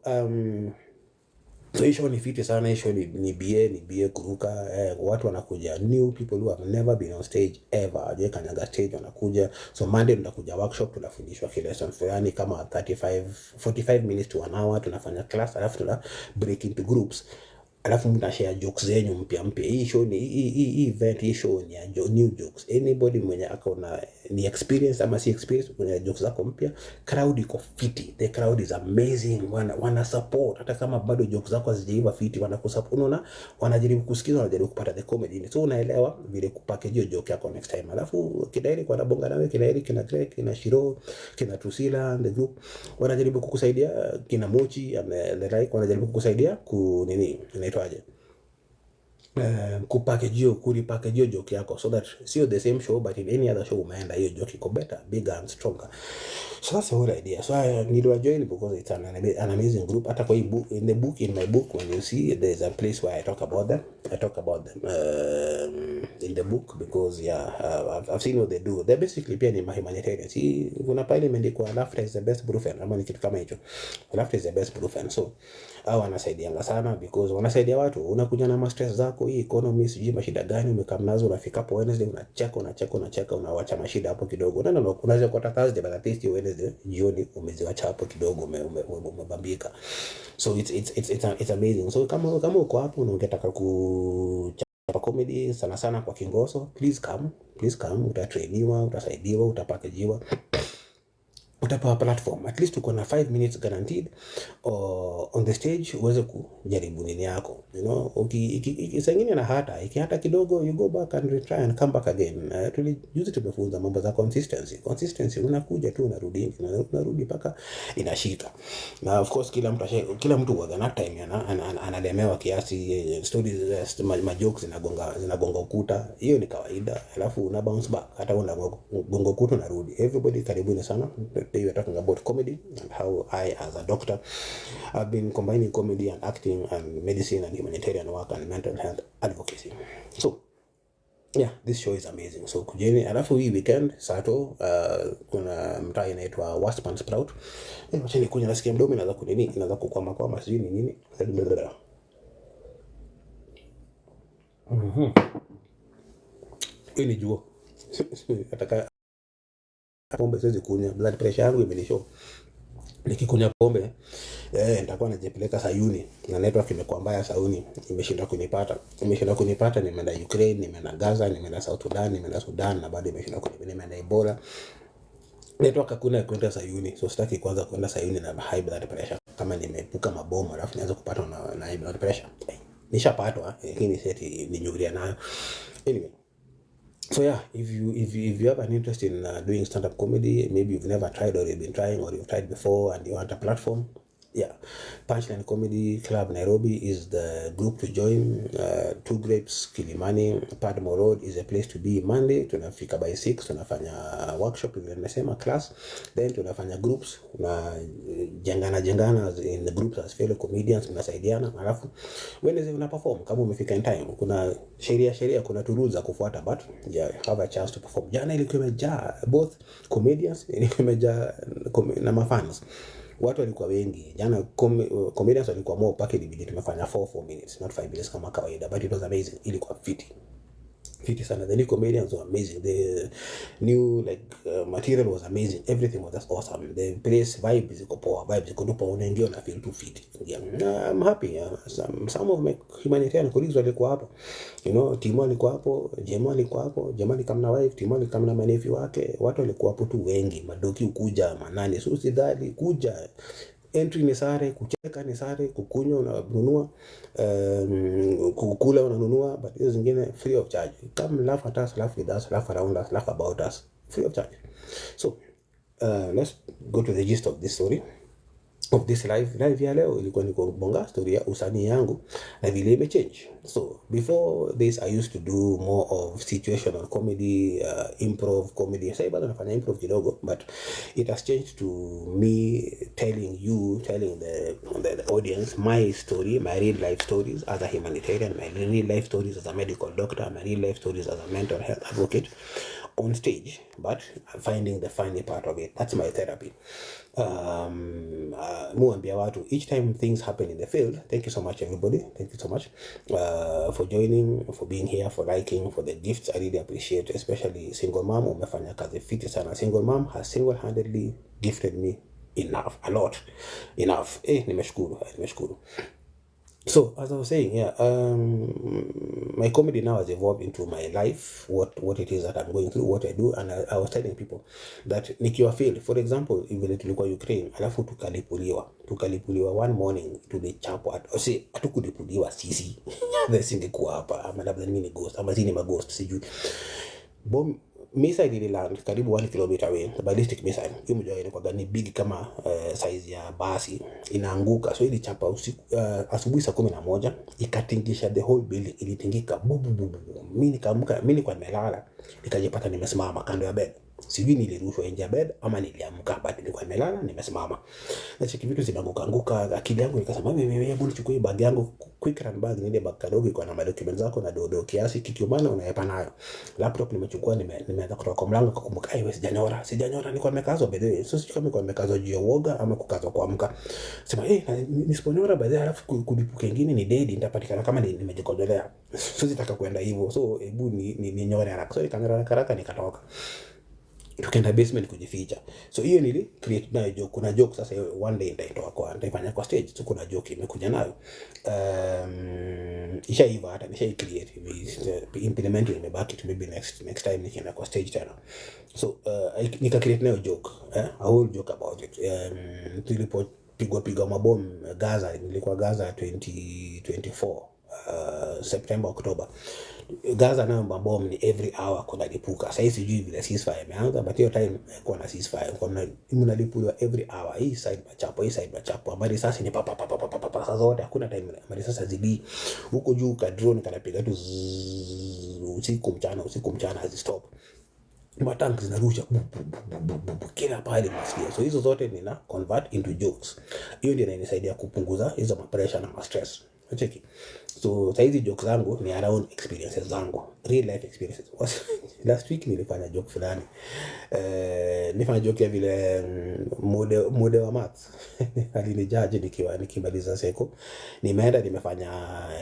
Speaker 1: hii show ni fiti sana. Hii show ni BA kuruka. Watu wanakuja, new people who have never been on stage ever, hawajawahi kanyaga stage wanakuja. So Monday tunakuja workshop, tunafundishwa kile lesson fulani kama 45 minutes to 1 hour. Tunafanya class, alafu tuna break into groups, alafu mtashare jokes zenyu mpya. Hii show ni hii event, hii show ni new jokes. Anybody mwenye akona ni experience ama si experience, kuna jokes zako mpya, crowd iko fiti. The crowd is amazing. Wana support hata kama bado jokes zako hazijaiva fiti, wanakusupport. Unaona, wanajaribu kusikiza, wanajaribu kupata the comedy. So unaelewa vile kupackage hiyo joke yako next time. Alafu kidairi kwa bonga nawe, kidairi kina Greg, kina Shiro, kina Tusila and the group wanajaribu kukusaidia, kina Mochi and the like, wanajaribu kukusaidia nini inaitwaje, kupackage hiyo joke yako, so that sio the same show but in any other show umeenda hiyo joke iko better, bigger and stronger. So that's the whole idea. So I niliwa join because it's an amazing group. Hata kwa hii book, in my book, when you see there's a place where I talk about them in the book, because I've seen what they do. They're basically pia ni humanitarian. See, kuna pale imeandikwa laughter is the best brufen, ama ni kitu kama hicho. Laughter is the best brufen. So hao wanasaidianga sana, because wanasaidia watu. Unakuja na stress zako, hii economy sijui mashida gani umekaa nazo, unafika hapo Wednesday unacheka, unawacha mashida hapo kidogo. Unaweza kupata Thursday, but at least Wednesday jioni umeziwacha hapo kidogo, umebambika. So it's amazing. So kama uko hapo na ungetaka kuchapa comedy sana kwa Kingoso, please come. Utatrainiwa, utasaidiwa, utapakejiwa, utapewa platform. At least uko na 5 minutes guaranteed on the stage uweze kujaribu nini yako, you know. Ikisengine na hata kidogo, you go back and retry and come back again. Tulijuzi tumefunza mambo za consistency. Unakuja tu unarudi paka inashika. Na of course kila mtu huwa na time analemewa kiasi, stories ma jokes zinagonga ukuta, hiyo ni kawaida. Alafu una bounce back, hata unagonga ukuta unarudi. Everybody karibuni sana. Today we are talking about comedy and how I, as a doctor, have been combining comedy and acting and medicine and humanitarian work and mental health advocacy. So yeah, this show is amazing. So kujeni. Alafu hii weekend Sato, kuna mtaa inaitwa Waspan Sprout. Wacha nikuja, nasikia mdomo inaanza kukwama sijui ni nini. Hii ni juo. Ataka pombe siwezi kunywa, blood pressure yangu imenishow. Nikikunywa pombe nitakuwa najipeleka Sayuni, na network imekuwa mbaya Sayuni, imeshinda kunipata. Nimeenda Ukraine, nimeenda Gaza, nimeenda South Sudan, nimeenda Sudan, na bado imeshinda nimeenda Ebola. Network hakuna kwenda Sayuni. So sitaki kwanza kwenda Sayuni na high blood pressure, kama nimepuka mabomu alafu nianza kupata na high blood pressure. Nishapatwa, lakini seti ninyuria nayo. Anyway, so yeah, if you have an interest in doing stand-up comedy, maybe you've never tried, or you've been trying, or you've tried before and you want a platform, yeah, Punchline Comedy Club Nairobi is the group to join. Two Grapes Kilimani Padmo Road is a place to be. Monday tunafika by 6, tunafanya workshop vile nimesema, class, then tunafanya groups, na jengana in the groups as fellow comedians, tunasaidiana. Alafu Wednesday una perform kama umefika in time. Kuna sheria, kuna rules za kufuata, but yeah, have a chance to perform. Jana ilikuwa imejaa both comedians, ilikuwa imejaa na mafans. watu walikuwa wengi jana. Comedians walikuwa more packed, ilibidi tumefanya 4 minutes not 5 minutes kama kawaida, but it was amazing. Ilikuwa fiti sana. The new comedians were amazing. The new material was amazing. Everything was just awesome. The place vibes iko poa, vibes iko poa, unaingia na feel too fit. I'm happy. Some of my humanitarian colleagues walikuwa hapo, Timo alikuwa hapo, Jemo alikuwa hapo, Jamali kama na wife, Timo kama na manefi wake, watu walikuwa hapo tu wengi, madoki ukuja, manani, so sidhali kuja. Entry ni sare, kucheka ni sare, kukunywa unanunua, kukula unanunua, but hizo zingine free of charge. Come laugh at us, laugh with us, laugh around us, laugh about us, free of charge. So let's go to the gist of this story, of this live ya leo. Ilikuwa ni kubonga story ya usanii yangu na vile imechange. So before this I used to do more of situational comedy, improv comedy. Sasa bado nafanya improv kidogo, but it has changed to me telling the audience my story, my real life stories as a humanitarian, my real life stories as a medical doctor, my real life stories as a mental health advocate on stage, but finding the funny part of it. That's my therapy. Muambia watu, each time things happen in the field, thank you so much everybody, thank you so much for joining, for being here, for liking, for the gifts. I really appreciate, especially single mom. Umefanya kazi fiti sana. Single mom has single-handedly gifted me enough. Nimeshukuru. So as I was saying, my comedy now has evolved into my life, what it is that I'm going through, what I do. And I was telling people that nikiwa feel, for example, vile tulikuwa Ukraine, alafu tukalipuliwa one morning, tulichapwa, hatukulipuliwa sisi singekuwa hapa, ama labda mimi ni ghost, ama zini maghost, sijui. Missile ililand karibu 1 kilometer away, ballistic missile. Hiyo mjua ilikuwa gani big kama size ya basi, inaanguka. So ilichapa asubuhi saa 11, ikatingisha the whole building, ilitingika bubu. Mimi nikaamka, mimi nilikuwa nimelala, nikajipata nimesimama kando ya bed. Sijui nilirushwa nje ya bed ama niliamka, but nilikuwa nimelala nimesimama. Na cheki vitu zinaanguka, akili yangu ikasema mimi hebu nichukue bag yangu, quick run bag, niende bag kadogo iko na documents zako na dodo kiasi kikiumana unayepa nayo. Laptop nimechukua, nimeanza kutoka kwa mlango, kukumbuka wewe sijanyora, nilikuwa nimekazwa bedhe. So sio kama nilikuwa nimekazwa juu ya uoga ama kukazwa kuamka. Sema nisiponyora bedhe alafu kulipuka kingine ni dead, nitapatikana kama nimejikojolea. So sitaka kwenda hivyo. So hebu ni nyore haraka. So nikamera haraka nikatoka. Tukaenda basement kujificha. So hiyo nili create nayo joke. Kuna joke sasa one day nitaifanya kwa stage. So kuna joke imekuja nayo. Ishaiva hata nishai create. Implement imebaki to maybe next time nikienda kwa stage tena. So nika create nayo joke. A whole joke about it. Tulipopigwa mabomu Gaza, nilikuwa Gaza 2024. September, October. Gaza nayo mabomu ni every hour kuna lipuka. Sasa sijui vile ceasefire imeanza, but hiyo time kuna ceasefire. Kuna mnalipuliwa every hour. Hii side machapo. Amari sasa ni papa zote. Hakuna time amari sasa zidi. Huko juu ka drone kanapiga tu usiku mchana hazistop. Matanki zinarusha kila pahali mnasikia. So hizo zote nina convert into jokes. Hiyo ndio inanisaidia kupunguza hizo pressure na stress. Cheki. So saizi jokes zangu ni around experiences zangu, real life experiences. Last week nilifanya joke fulani. Nilifanya joke ya vile mode wa maths. Alinijudge nikimaliza seko. Nimeenda nimefanya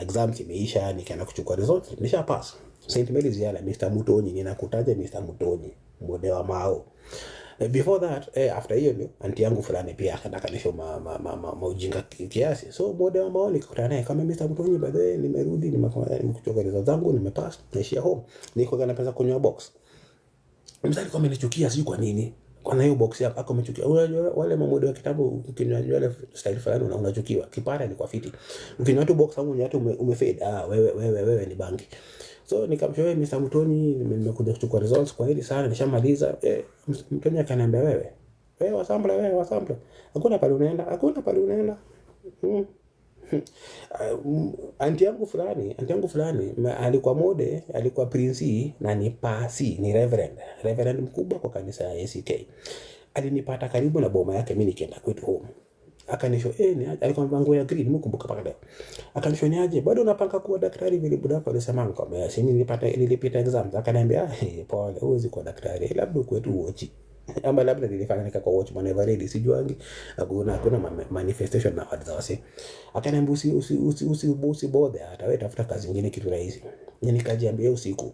Speaker 1: exams imeisha, nikaenda kuchukua results, nisha pass. St. Mary's yala Mr. Mutonyi, ninakutaja Mr. Mutonyi, mode wa mao. Before that, after hiyo ndio anti yangu fulani pia akakanisha maujinga kiasi. So mode wa mao nikakutana naye kama Mr. Mutonyi, baadaye nimerudi nimekuchukua results zangu, nimepass, naishia home. Niko gana pesa kunywa box. Mzali kwa amenichukia sijui kwa nini. Kwa hiyo box yako akomechukia. Wale mamode wa kitabu ukinywa wale style fulani unachukiwa. Kipara ni kwa fiti. Ukinywa tu box au nyatu umefade. Wewe ni bangi. So nikamshauri Mr. Mutonyi, nimekuja kuchukua results kwa hili sana, nishamaliza. Mutonyi akaniambia wewe wasample. Hakuna pale unaenda. Anti yangu fulani alikuwa mode, alikuwa prince na ni pasi, ni reverend mkubwa kwa kanisa ya ACK. Alinipata karibu na boma yake, mimi nikienda kwetu home. Akanisho alikuwa mpango ya green, mkumbuka paka leo. Akanisho ni aje, bado unapanga kuwa daktari vile budaka alisema ngoma. Nilipita exams. Akaniambia pole, huwezi kuwa daktari, labda kwetu uochi. ama labda nilifanya nika kwa watchman everready sijuangi. Hakuna manifestation na hadi wase. Akaniambia usi bother, hata wewe tafuta kazi nyingine kitu rahisi. Nikajiambia usiku,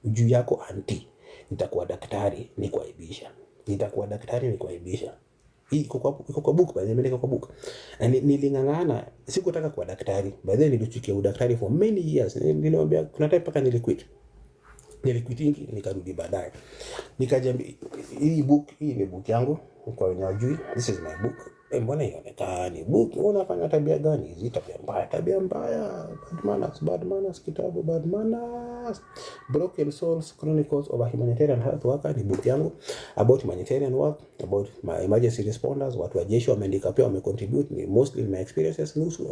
Speaker 1: juu yako anti nitakuwa daktari nikuaibisha. Nitakuwa daktari nikuaibisha. Hii iko kwa book, baadaye nimeandika kwa book. Nilingangana, sikutaka kuwa daktari. Baadaye nilichukia udaktari for many years. Niliambia kuna time paka niliquit nikarudi baadaye. Nikajiambia hii ni book yangu kwa wenye hawajui. This is my book. Mbona ionekani book? Unafanya tabia gani? Hizi tabia mbaya. Bad manners, kitabu bad manners. Broken Souls Chronicles of a Humanitarian Health Worker ni book yangu about humanitarian work, about my emergency responders, watu wa jeshi wameandika pia wamecontribute, ni mostly my experiences, nusu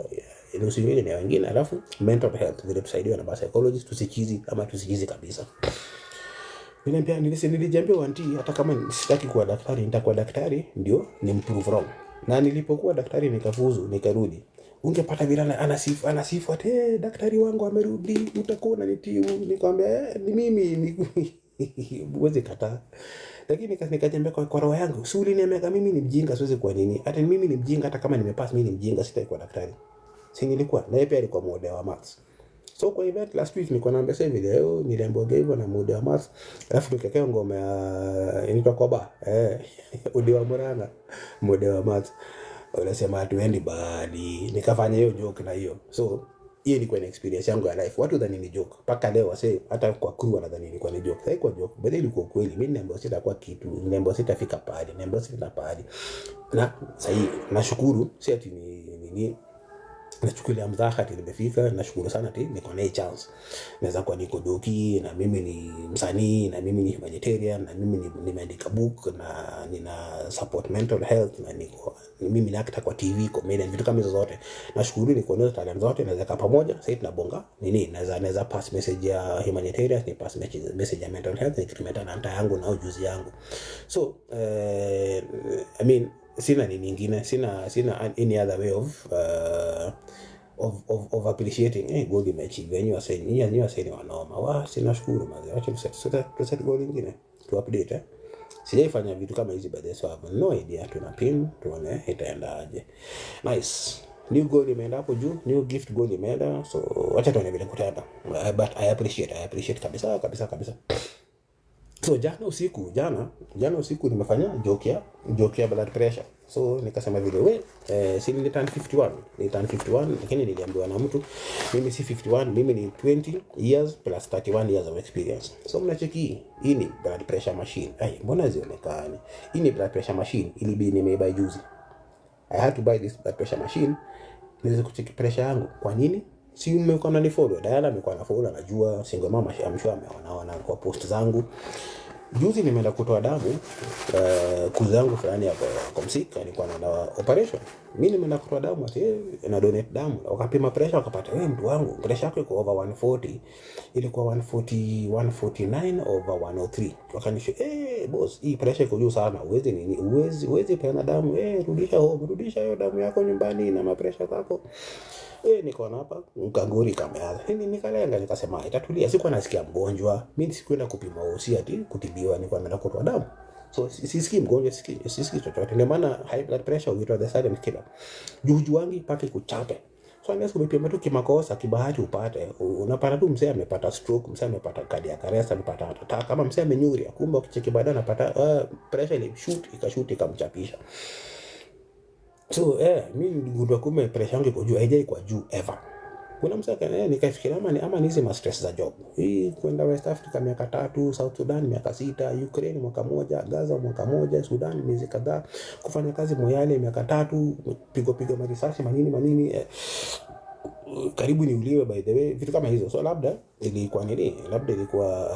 Speaker 1: nyingine na wengine, alafu mental health vile tusaidiwa na psychologist, tusichizi kabisa. Nilijiambia wanti hata kama sitaki kuwa daktari nitakuwa daktari ndio ni improve wrong. Na nilipokuwa daktari nikafuzu nikarudi, ungepata vile anasifu ati daktari wangu amerudi, utakuwa unanitibu. Nikamwambia ni mimi uweze kataa. Lakini nikajiambia kwa roho yangu, si uliniambia mimi ni mjinga siwezi kuwa nini? Hata mimi ni mjinga, hata kama nimepass mimi ni mjinga sitaki kuwa daktari. Si nilikuwa na yeye pia alikuwa mode wa maths. So kwa event last week nilikuwa naambia sasa video niliambiwa hivyo na mode wa maths. Alafu nikakea ngoma ya inaitwa Koba. Udi wa Muranga mode wa maths. Wanasema hatuendi bali. Nikafanya hiyo joke na hiyo. So hiyo ilikuwa ni experience yangu ya life. Watu dhani ni joke. Paka leo wase hata kwa crew wanadhani ilikuwa ni joke. Haikuwa joke. Bali ilikuwa kweli. Mimi niambiwa sitakuwa kitu. Niambiwa sitafika pale. Niambiwa sitafika pale. Na sasa nashukuru si ati ni nachukulia mzaha ati nimefika. Nashukuru sana ati niko na hii chance. Naweza kuwa niko doki na mimi ni msanii na mimi ni humanitarian na mimi nimeandika book na nina support mental health na mimi ni actor kwa TV comedian vitu kama hizo zote. Nashukuru niko na talent zote naweza kaa pamoja. Sasa tunabonga naweza pass message ya humanitarian, ni pass message ya mental health nikitumia talanta yangu na ujuzi yangu. So I mean sina ni nyingine, sina any other way of appreciating goal imeachieve. You are saying wanoma sinashukuru mazi. Acha tuset goal nyingine tu update. Sijaifanya vitu kama hizi baadaye, so I have no idea. Tunapin tuone itaenda aje. Nice. New goal imeenda hapo juu, new gift goal imeenda, so acha tuone vile kutaenda. But I appreciate kabisa. So jana usiku nimefanya joke ya blood pressure. So nikasema vile si niliturn 51 lakini niliambiwa na mtu mimi si 51, mimi ni 20 years plus 31 years of experience. So mnacheki hii ni blood pressure machine. Mbona zionekane? Hii ni blood pressure machine ilibidi nimeibuy juzi. I had to buy this blood pressure machine niweze kucheki pressure yangu. Kwa nini? Si mmekuwa mnanifollow, Diana amekuwa anafollow, anajua single mama amshua ameona kwa post zangu. Juzi nimeenda kutoa damu kuzi yangu fulani hapo kwa msika, alikuwa na operation. Mimi nimeenda kutoa damu na donate damu. Wakapima pressure wakapata mtu wangu pressure yake iko over 140. Ilikuwa 149 over 103. Wakanisha boss hii pressure iko juu sana. Uwezi peana damu. Rudisha hiyo damu yako nyumbani na mapresha zako. Niko hapa nganguri kameanza. Nikalenga nikasema itatulia. Sikuwa nasikia mgonjwa. Mimi sikuenda kupima usi ati kutibiwa, nilikuwa nimeenda kutoa damu. So sisikii mgonjwa, sisikii chochote. Ndio maana high blood pressure huitwa the silent killer. Juju wangi pake kuchape. So unless umepima tu kimakosa kibahati upate. Unapata tu msee amepata stroke, msee amepata cardiac arrest, amepata heart attack, kama msee amenyuria. Kumbe ukicheki baadaye unapata pressure ile ikashoot ikamchapisha. So mimi ndigundua kumbe pressure yangu iko juu, haijai kwa juu ever. Kuna msaka nikafikiria ama ni hizo stress za job. Hii kwenda West Africa miaka 3, South Sudan miaka 6, Ukraine mwaka 1, Gaza mwaka 1, Sudan miezi kadhaa, kufanya kazi Moyale miaka 3, pigo marisasi manini karibu niuliwe by the way, vitu kama hizo. So labda ilikuwa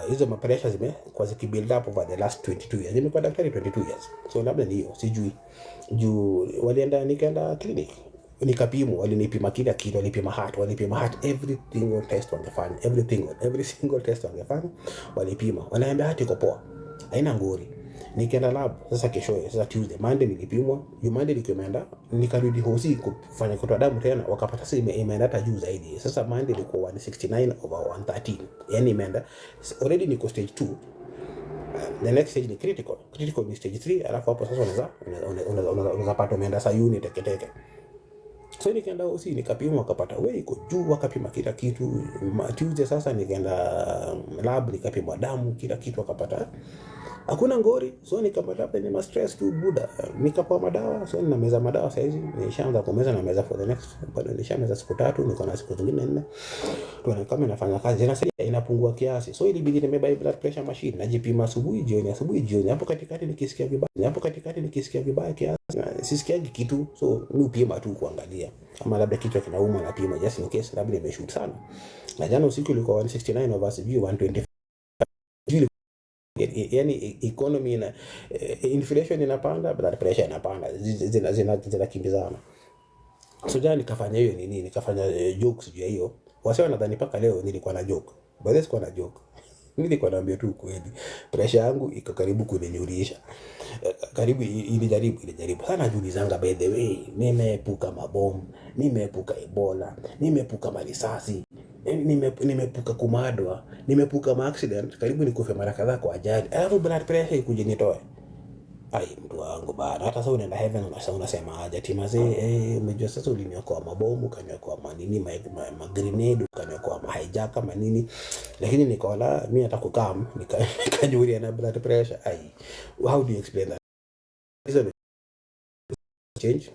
Speaker 1: hizo pressure zimekuwa zikibuild up over the last 22 years. Nimekuwa daktari 22 years. So labda ni hiyo, sijui. Juu nikaenda clinic. Nikapimwa, walinipima kila kitu, walipima heart, every single test wangefanya, every single test wangefanya, walipima. Wanaambia hati iko poa. Haina ngori. Nikaenda lab, sasa Tuesday, Monday nilipimwa, Monday nikienda, nikarudi hosi kufanya kutoa damu tena, wakapata sasa imeenda hata juu zaidi. Sasa Monday ilikuwa 169 over 113. Yaani imeenda already niko stage 2. The next stage ni critical. Critical ni stage 3, alafu hapo sasa unaweza pata umeenda sayuni teke. So nikaenda hosi nikapima, wakapata wewe iko juu, wakapima kila kitu. Tuesday sasa nikaenda lab nikapima damu, kila kitu wakapata hakuna ngori. So nikapata labda ni stress tu buda. Nikapewa madawa, so ninameza madawa sasa hizi. Nishaanza kumeza na meza for the next, bado nishameza siku 3, niko na siku zingine 4. Tuone kama inafanya kazi. Inasaidia, inapungua kiasi. So ilibidi nimebuy blood pressure machine, najipima asubuhi jioni. Hapo katikati nikisikia vibaya kiasi, sisikiagi kitu, so mimi upima tu kuangalia kama labda kichwa kinauma, na pima just in case labda nimeshoot sana. Na jana usiku ilikuwa 169 over 125. Yani economy na inflation inapanda, blood pressure inapanda, zinakimbizana. So jana nikafanya hiyo nikafanya jokes juu ya hiyo. Wase wanadhani paka leo nilikuwa na joke, bado sikuwa na joke. Nilikuwa naambia tu kweli, pressure yangu iko karibu kuninyurisha. Karibu ilijaribu sana. Najiulizanga, by the way, nimeepuka mabomu, nimeepuka Ebola, nimeepuka marisasi, nimeepuka kumadwa, nimeepuka accident, karibu nikufe mara kadhaa kwa ajali. Alafu blood pressure ikuje nitoe. Ai mtu wangu bana, hata sasa unaenda heaven unasema aje timazee, umejua sasa uliniokoa mabomu, kaniokoa manini, ma grenade, kaniokoa ma hijacker manini, lakini nikaona mimi hata kukam nikajuria na blood pressure. Ai, how do you explain that?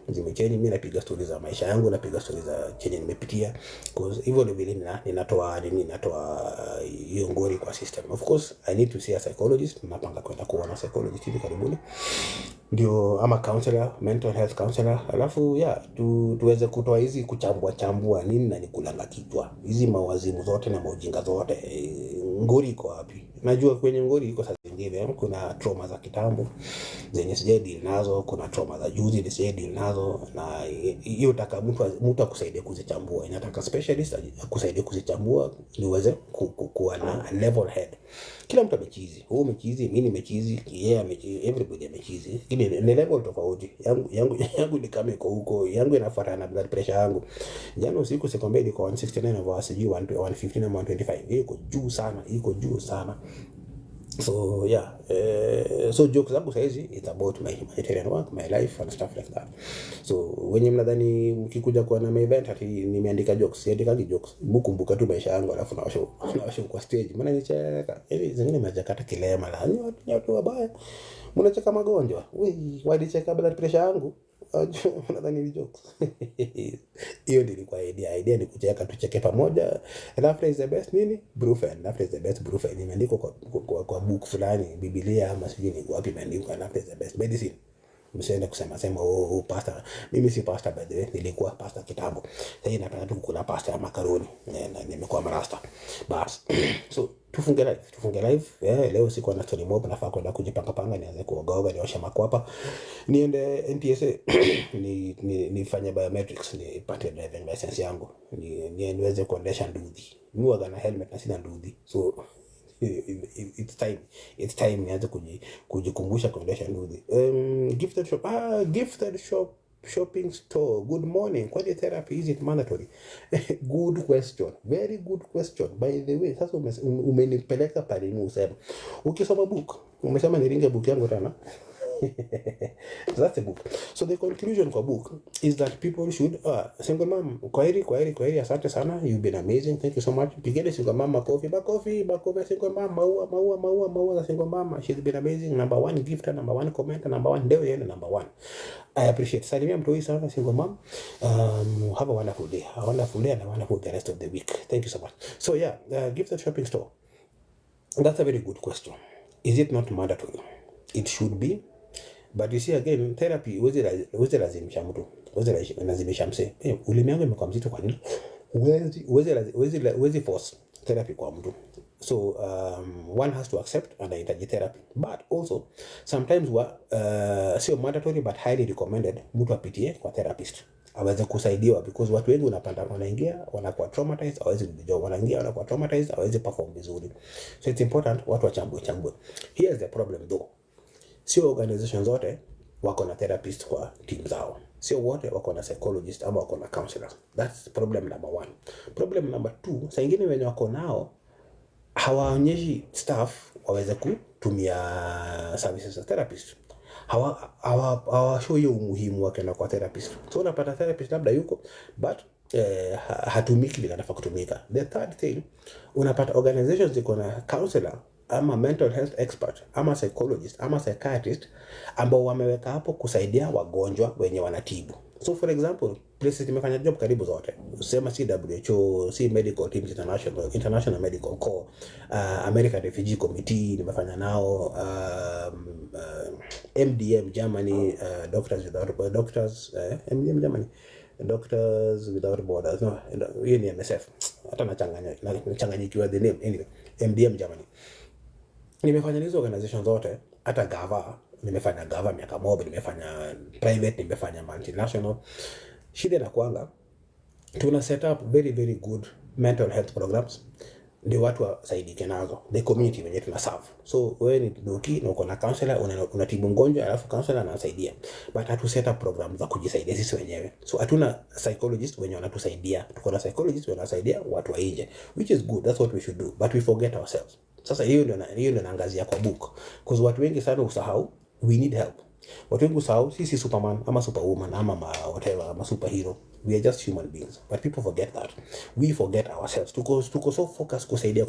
Speaker 1: Zimechange. Mimi napiga stories za maisha yangu, napiga stories za chenye nimepitia, because hivyo ndio vile ninatoa hiyo ngori kwa system. Of course I need to see a psychologist. Napanga kwenda kuona psychologist hivi karibuni, ndio ama counselor, mental health counselor. Alafu tuweze kutoa hizi kuchambua nini na nikulanga kichwa, hizi mawazimu zote na maujinga zote. Ngori iko wapi? Najua kwenye ngori iko sasa zingine kuna trauma za kitambo zenye sije deal nazo, kuna trauma za juzi sije deal nazo, na hiyo taka mtu akusaidie kuzichambua. Inataka specialist akusaidie kuzichambua ili uweze kuwa na level head. Kila mtu amechizi, wewe umechizi, mimi nimechizi, yeye amechizi, everybody amechizi. Ile ni level tofauti. Yangu ni kama iko huko, yangu inafuatana na blood pressure yangu. Jana usiku sikwambia ilikuwa 169 over 115 na 125. Iko juu sana. So so jokes zangu saizi it's about my humanitarian work, my life and stuff like that. So wenye mnadhani mkikuja kwa na event ati nimeandika jokes, siandika jokes, mkumbuka tu maisha yangu alafu na show kwa stage. Maana nicheka hivi zingine majakata kilema la watu wabaya, mnacheka magonjwa. Walicheka blood pressure yangu, unadhani ni jokes? Hiyo ndio ilikuwa idea ni kucheka, tucheke pamoja. Laughter is the best brufen. Laughter is the best brufen. Imeandikwa kwa book fulani, Biblia ama sijui ni wapi imeandikwa laughter is the best medicine. Msiende kusema pastor. Mimi si pastor by the way, nilikuwa pastor kitambo. Sasa napenda tu kukula pasta ya makaroni na nimekuwa marasta. Bas. So tufunge live. Leo siko na story mob, nafaa kwenda kujipanga nianze kuoga nioshe makwapa. Niende NTSA nifanye biometrics, nipate driving license yangu. Niweze kuendesha ndudhi. Mimi huwa na helmet na sina ndudhi. So it's time nianze kujikumbusha kuendesha ndudhi. Gifted shop shopping store. Good morning. Quality therapy, is it mandatory? Good question. Very good question. By the way, sasa umenipeleka pale usema. Ukisoma book, umesema niringe book yangu tena. That's a book. So the conclusion for book is that people should single mom, kwaheri, asante sana, you've been amazing, thank you so much. Pigeni single mom makofi single mom, maua za single mom. She's been amazing. Number 1 gifter, number 1 commenter, number 1 deo yenu, number 1. I appreciate. Salimia mtu sana single mom. Have a wonderful day and a wonderful the rest of the week. Thank you so much. So gifted shopping store. That's a very good question. Is it not mandatory? It should be. But you see again, therapy uweze lazimisha mtu, uweze lazimisha mse. Ulimi wangu imekuwa mzito kwa nini? Uweze force therapy kwa mtu. So one has to accept and anahitaji therapy. But also sometimes sio mandatory but highly recommended mtu apitie kwa therapist aweze kusaidiwa, because watu wengi wanaingia wanakuwa traumatized, hawezi kujua, wanakuwa traumatized, hawezi perform vizuri. So it's important watu wachambue. Here's the problem though. Sio organization zote wako na therapist kwa team zao. Sio wote wako na psychologist ama wako na counselors. That's problem number 1. Problem number 2, saa nyingine wenye wako nao hawaonyeshi staff waweze kutumia services za therapist. Hawashow hiyo umuhimu wake na kwa therapist. So unapata therapist labda yuko but hatumiki vile anafaa kutumika. The third thing, unapata organizations ziko na counselor ama mental health expert ama psychologist ama psychiatrist ambao wameweka hapo kusaidia wagonjwa wenye wanatibu. So for example, places nimefanya job karibu zote, sema WHO, si medical teams, international medical corps, American Refugee Committee nimefanya nao, MDM Germany, MDM Germany, Doctors Without Borders, no, hiyo ni MSF, hata nachanganyikiwa the name. Anyway, MDM Germany nimefanya hizo organizations zote. Hata gava nimefanya, gava miaka moja, nimefanya private, nimefanya multinational. Shida na kwanga tuna set up very very good mental health programs ndio watu wasaidike nazo, the community wenye tuna serve. So wewe ni doki na uko na counselor, unatibu mgonjwa alafu counselor anasaidia, but hatu set up programs za kujisaidia sisi wenyewe. So hatuna psychologist wenye wanatusaidia, tuko na psychologist wenye wanasaidia watu wa nje, which is good, that's what we should do, but we forget ourselves. Sasa hiyo ndio naangazia kwa book, because watu wengi sana usahau we need help. Watu wengi usahau sisi Superman ama Superwoman ama whatever ama superhero, we are just human beings, but people forget that. We forget ourselves. Tuko so focus kusaidia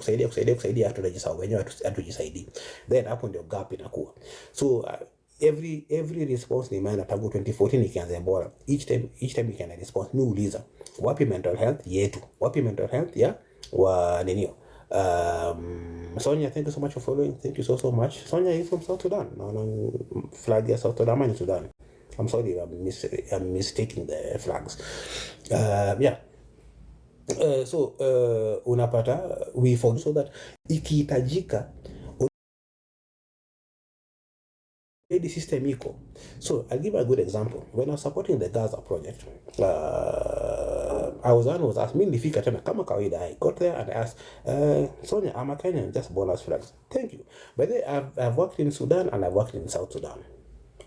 Speaker 1: tunajisahau wenyewe, hatujisaidii. Then hapo ndio gap inakuwa. So every response ni maana tangu 2014 ikianza bora, each time ikianza response ni uliza wapi mental health yetu, wapi mental health ya wa ninio. Sonia, thank you so much for following. Thank you so much. Sonia is from South Sudan. No, flag ya South Sudan, in Sudan. I'm sorry, I'm mistaking the flags. Yeah. So unapata we forget, so that ikihitajika the system iko. So I'll give a good example. When I was supporting the Gaza project, I was asked, mimi nilifika tena kama kawaida. I got there and I asked, Sonia, I'm a Kenyan, just bonus flags. Thank you. But then I've worked in Sudan and I've worked in South Sudan,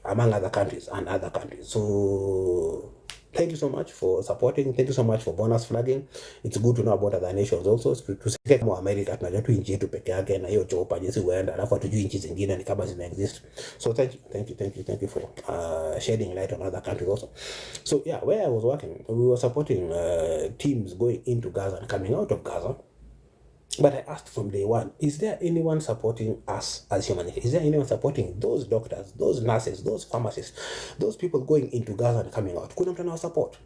Speaker 1: among other countries and other countries. So thank you so much for supporting. Thank you so much for bonus flagging. It's good to know about other nations also. To say kama America tunajua tu nchi yetu peke yake na hiyo chopa jinsi huenda, alafu hatujui nchi zingine ni kama zina exist. So thank you for shedding light on other countries also. So yeah, where I was working, we were supporting teams going into Gaza and coming out of Gaza. But I asked from day one, is there anyone supporting us as humanity? Is there anyone supporting those doctors, those nurses, those pharmacists, those people going into Gaza and coming out? Kuna mtu anawa support.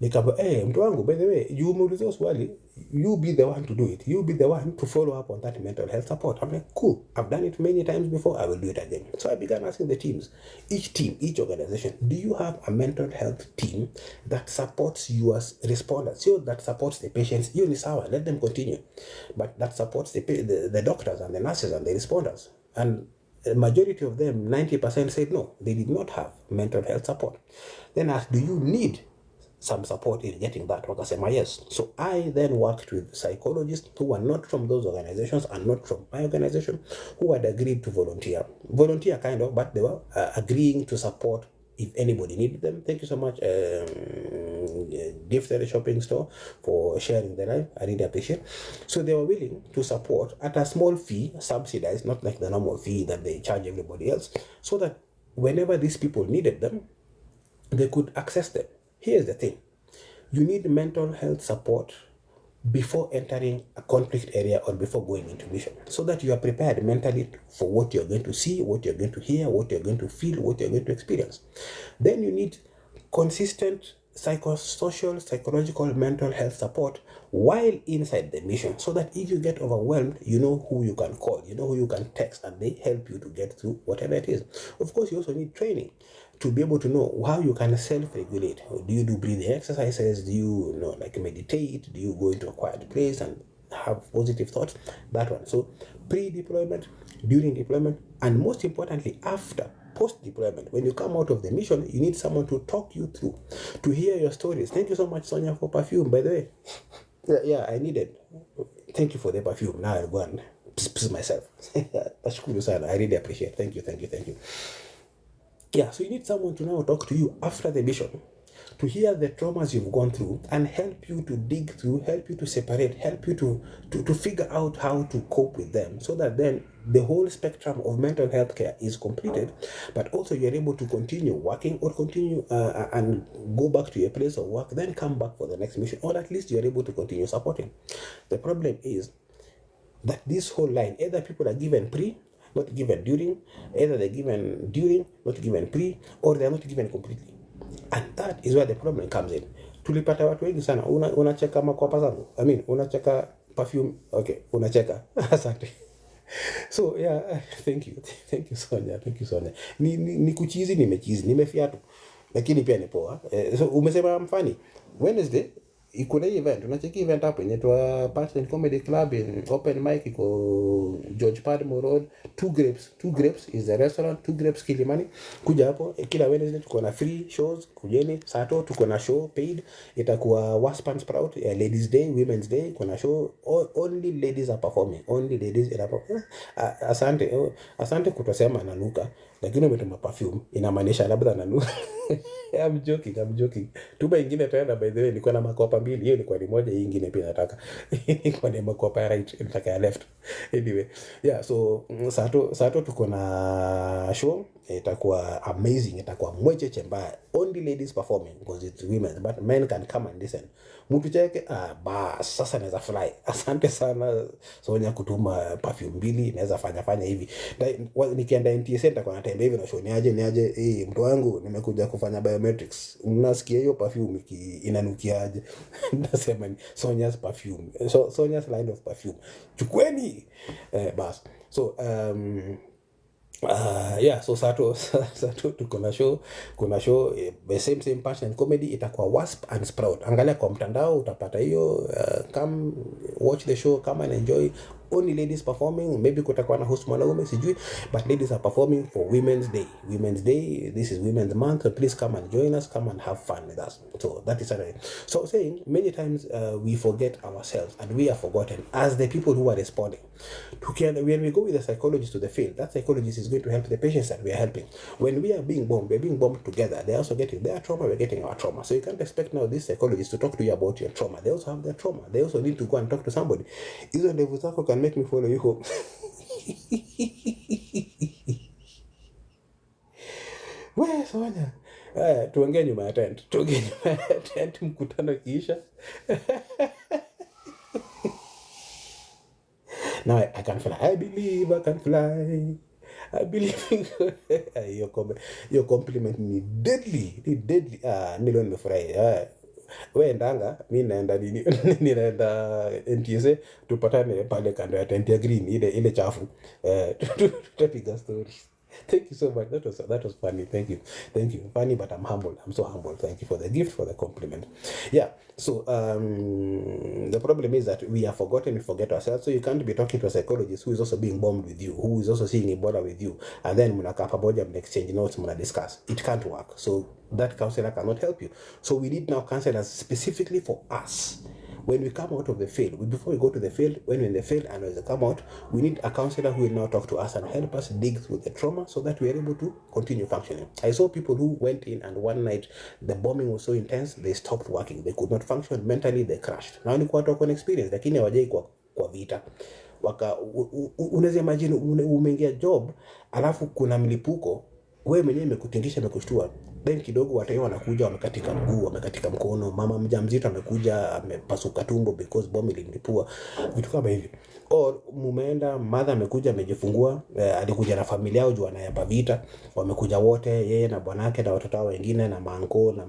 Speaker 1: Nikaba, mtu wangu, by the way, you muulize swali, you be the one to do it. You be the one to follow up on that mental health support. I'm like, cool. I've done it many times before. I will do it again. So I began asking the teams, each organization, do you have a mental health team that supports your responders? So that supports the patients. You ni sawa, let them continue. But that supports the doctors and the nurses and the responders. And the majority of them, 90% said no, they did not have mental health support. Then I asked, do you need some support in getting that? Wakasema yes. So I then worked with psychologists who were not from those organizations and not from my organization, who had agreed to volunteer kind of, but they were agreeing to support if anybody needed them. Thank you so much, Gift Shopping Store, for sharing the live. I really appreciate. So they were willing to support at a small fee, subsidized, not like the normal fee that they charge everybody else, so that whenever these people needed them, they could access them. Here's the thing. You need mental health support before entering a conflict area or before going into mission, so that you are prepared mentally for what you're going to see, what you're going to hear, what you're going to feel, what you're going to experience. Then you need consistent psychosocial, psychological, mental health support while inside the mission, so that if you get overwhelmed, you know who you can call, you know who you can text, and they help you to get through whatever it is. Of course, you also need training to be able to know how you can self-regulate. Do you do breathing exercises? Do you like meditate? Do you go into a quiet place and have positive thoughts? That one. So pre-deployment, during deployment, and most importantly, after post-deployment. When you come out of the mission, you need someone to talk you through, to hear your stories. Thank you so much, Sonia, for perfume, by the way. Yeah, I need it. Thank you for the perfume. Now I'll go and piss myself. I really appreciate it. Thank you. Yeah, so you need someone to now talk to you after the mission, to hear the traumas you've gone through and help you to dig through, help you to separate, help you to figure out how to cope with them, so that then the whole spectrum of mental health care is completed, but also you're able to continue working or continue and go back to your place of work, then come back for the next mission, or at least you're able to continue supporting. The problem is that this whole line, either people are given pre, not given during, either they're given during, not given pre, or they're not given completely. And that is where the problem comes in. Tulipata watu wengi sana, unacheka makwapa zangu. I mean, unacheka perfume, okay, unacheka. Asante. So, yeah, thank you. Thank you, Sonia. Thank you, Sonia. Ni kuchizi, nimechizi, nimefiatu. Lakini pia ni poa. So, umesema mfani. Wednesday, kuna hii event, unacheki event hapo inaitwa Passion Comedy Club in open mic iko George Padmore Road. Two Grapes is the restaurant. Two Grapes Kilimani. Kuja hapo kila Wednesday tuko na free shows, kujeni. Sato tuko na show paid, itakuwa Wasp and Sprout, Ladies Day, Women's Day, kuna show only ladies are performing, only ladies are performing. Asante kutosema nanuka, lakini umetuma perfume inamaanisha labda nanuka. I'm joking. Tuba ingine tena, by the way, nilikuwa na makopa mbili. Hiyo ilikuwa ni moja, hii ingine pia nataka. Ilikuwa ni makopa ya right, nataka ya left. Anyway, yeah, so Sato tuko na show, itakuwa amazing, itakuwa mwecheche mbaya. Only ladies performing because it's women, but men can come and listen. Mtu cheke, bas, sasa naweza fly. Asante sana Sonia kutuma perfume mbili, naweza fanya hivi. Nikienda NTSA nitakuwa natembea hivi na show niaje, mtu wangu nimekuja kufanya biometrics. Unasikia hiyo perfume inanukiaje? Nasema ni Sonia's perfume. So Sonia's line of perfume. Chukweni. Bas. So yeah, so Sato kuna show the same Passion Comedy, itakuwa Wasp and Sprout. Angalia kwa mtandao utapata hiyo. Come watch the show, come and enjoy. Only ladies performing, maybe kutakuwa na host mwanaume sijui, but ladies are performing for Women's Day. This is Women's Month, so please come and join us, come and have fun with us. So that is Saturday. So saying many times we forget ourselves and we are forgotten as the people who are responding. When we go with the psychologist to the field, that psychologist is going to help the patients that we are helping. When we are being bombed, we're being bombed together. They're also getting their trauma, we're getting our trauma. So you can't expect now this psychologist to talk to you about your trauma. They also have their trauma. They also need to go and talk to somebody. Hizo ndevu zako can make me follow you home. Wewe Sonia, tuongee nyuma ya tent, mkutano kiisha. Now I can fly. I believe I can fly. I believe. Your compliment ni deadly. Milioni nimefurahi. Wewe ndanga, mimi naenda ninaenda NTSA, tupatane pale kando ya tent ya green ile chafu. Tutapiga story. Thank you so much. That was funny. Thank you. Funny, but I'm humble. I'm so humble. Thank you for the gift, for the compliment. Yeah. So the problem is that we are forgotten. We forget ourselves. So you can't be talking to a psychologist who is also being bombed with you, who is also seeing Ebola with you, and then mnakaa pamoja, mna exchange notes, mna discuss. It can't work. So that counselor cannot help you. So we need now counselors specifically for us. When we come out of the field, before we go to the field, when we're in the field and when we come out, we need a counselor who will now talk to us and help us dig through the trauma so that we are able to continue functioning. I saw people who went in and one night the bombing was so intense, they stopped working. They could not function mentally, they crashed. Now ni kwa talk on experience, lakini hawajai kwa vita. Unaweza imagine umeingia job, alafu kuna mlipuko, wewe mwenyewe imekutingisha, imekushtua. Then kidogo watu wanakuja wamekatika mguu, wamekatika mkono, mama mjamzito amekuja amepasuka tumbo because bomu ilimlipua, vitu kama hivi. Or mumeenda mother amekuja amejifungua, alikuja na familia yao juu anayapa vita, wamekuja wote, yeye na bwanake na watoto wengine na maanko na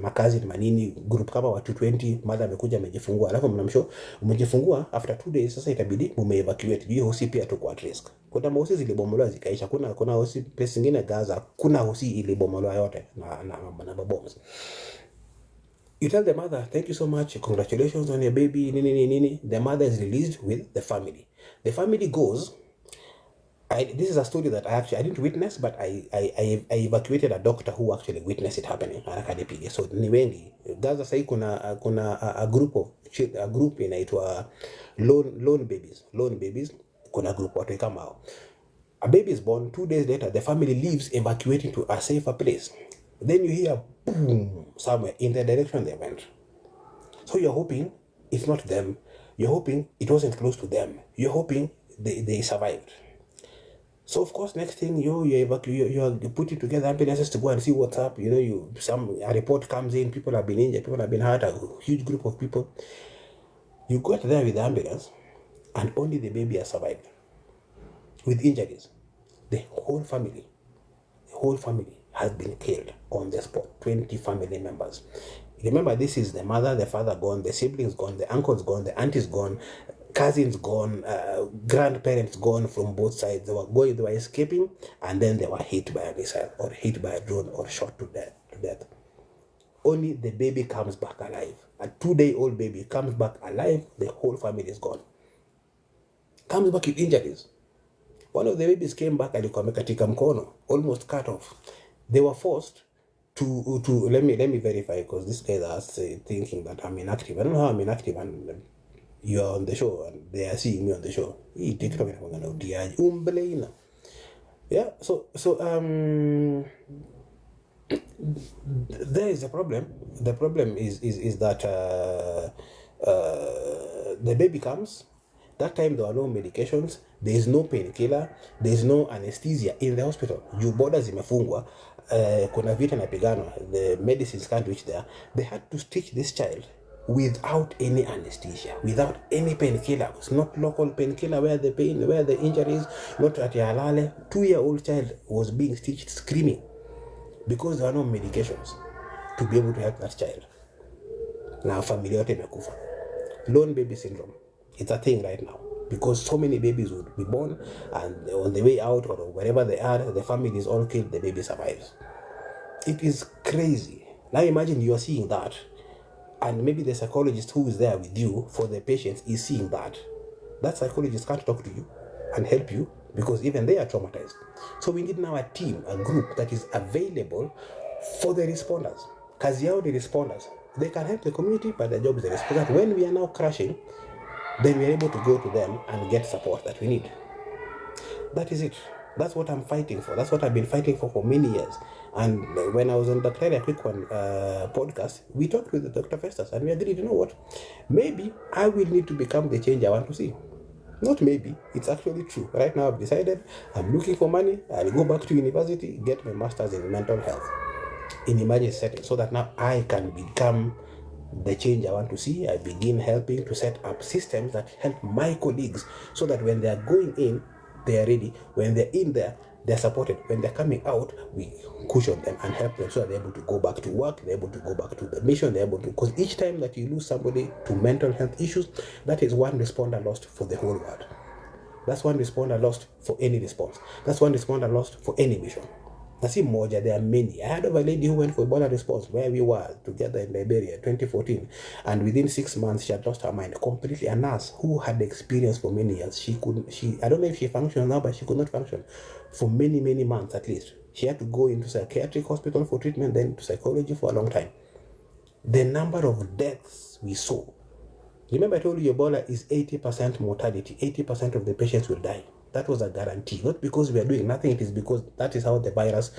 Speaker 1: makazi na manini, group kama watu 20, mother amekuja amejifungua, alafu mnamshow umejifungua after 2 days, sasa itabidi mumeevacuate. Hiyo hosi pia tuko at risk. Kuna hosi zilibomolewa zikaisha, kuna hosi place nyingine Gaza, kuna hosi ilibomolewa yote na bombs. You tell the mother, thank you so much, congratulations on your baby, nini. The mother is released with the family. The family goes. This is a story that I didn't witness, but I evacuated a doctor who actually witnessed it happening. So ni wengi Gaza. Sasa kuna a group inaitwa lone babies. Kuna group watu kama a baby is born, 2 days later the family leaves, evacuating to a safer place. Then you hear boom somewhere in the direction they went. So you're hoping it's not them. You're hoping it wasn't close to them. You're hoping they survived. So of course, next thing you're putting together ambulances to go and see what's up. A report comes in, people have been injured, people have been hurt, a huge group of people. You got there with the ambulance, and only the baby has survived with injuries. The whole family has been killed on the spot. 20 family members. Remember, this is the mother, the father gone, the siblings gone, the uncles gone, the aunties gone, cousins gone, grandparents gone from both sides. They were escaping, and then they were hit by a missile or hit by a drone or shot to death. Only the baby comes back alive. A 2-day-old baby comes back alive. The whole family is gone. Comes back with injuries. One of the babies came back alikuwa amekatika mkono, almost cut off. They were forced to let me verify, because this guy is thinking that I'm inactive. I don't know how I'm inactive, and you're on the show and they are seeing me on the show. Yeah, so there is a problem. The problem is that the baby comes. That time there are no medications, there is no painkiller, there is no anesthesia in the hospital. Borders zimefungwa, kuna vita napigano, the medicines can't reach there. They had to stitch this child without any anesthesia, without any painkiller. It's not local painkiller where the injury is, not at Yalale. 2-year-old child was being stitched screaming because there are no medications to be able to help that child. Now family yote imekufa. Lone baby syndrome. It's a thing right now because so many babies would be born, and on the way out or wherever they are, the family is all killed, the baby survives. It is crazy. Now imagine you are seeing that, and maybe the psychologist who is there with you for the patients is seeing that. That psychologist can't talk to you and help you because even they are traumatized. So we need now a team, a group that is available for the responders. Kazi yao the responders. They can help the community, but their job is the responders. When we are now crashing, then we are able to go to them and get support that we need. That is it. That's what I'm fighting for. That's what I've been fighting for many years. And when I was on the Dr. Quick One podcast, we talked with Dr. Festus and we agreed, you know what? Maybe I will need to become the change I want to see. Not maybe, it's actually true. Right now I've decided I'm looking for money. I'll go back to university, get my master's in mental health in emergency settings, so that now I can become the change I want to see. I begin helping to set up systems that help my colleagues so that when they are going in, they are ready. When they're in there, they're supported. When they're coming out, we cushion them and help them so that they're able to go back to work, they're able to go back to the mission, they're able to, because each time that you lose somebody to mental health issues, that is one responder lost for the whole world. That's one responder lost for any response. That's one responder lost for any mission. Nasi moja, there are many. I heard of a lady who went for Ebola response where we were together in Liberia, 2014, and within 6 months she had lost her mind completely. A nurse who had experience for many years, I don't know if she functions now, but she could not function for many months at least. She had to go into psychiatric hospital for treatment, then to psychology for a long time. The number of deaths we saw. Remember I told you Ebola is 80% mortality. 80% of the patients will die. That was a guarantee. Not because we are doing nothing, it is because that is how the virus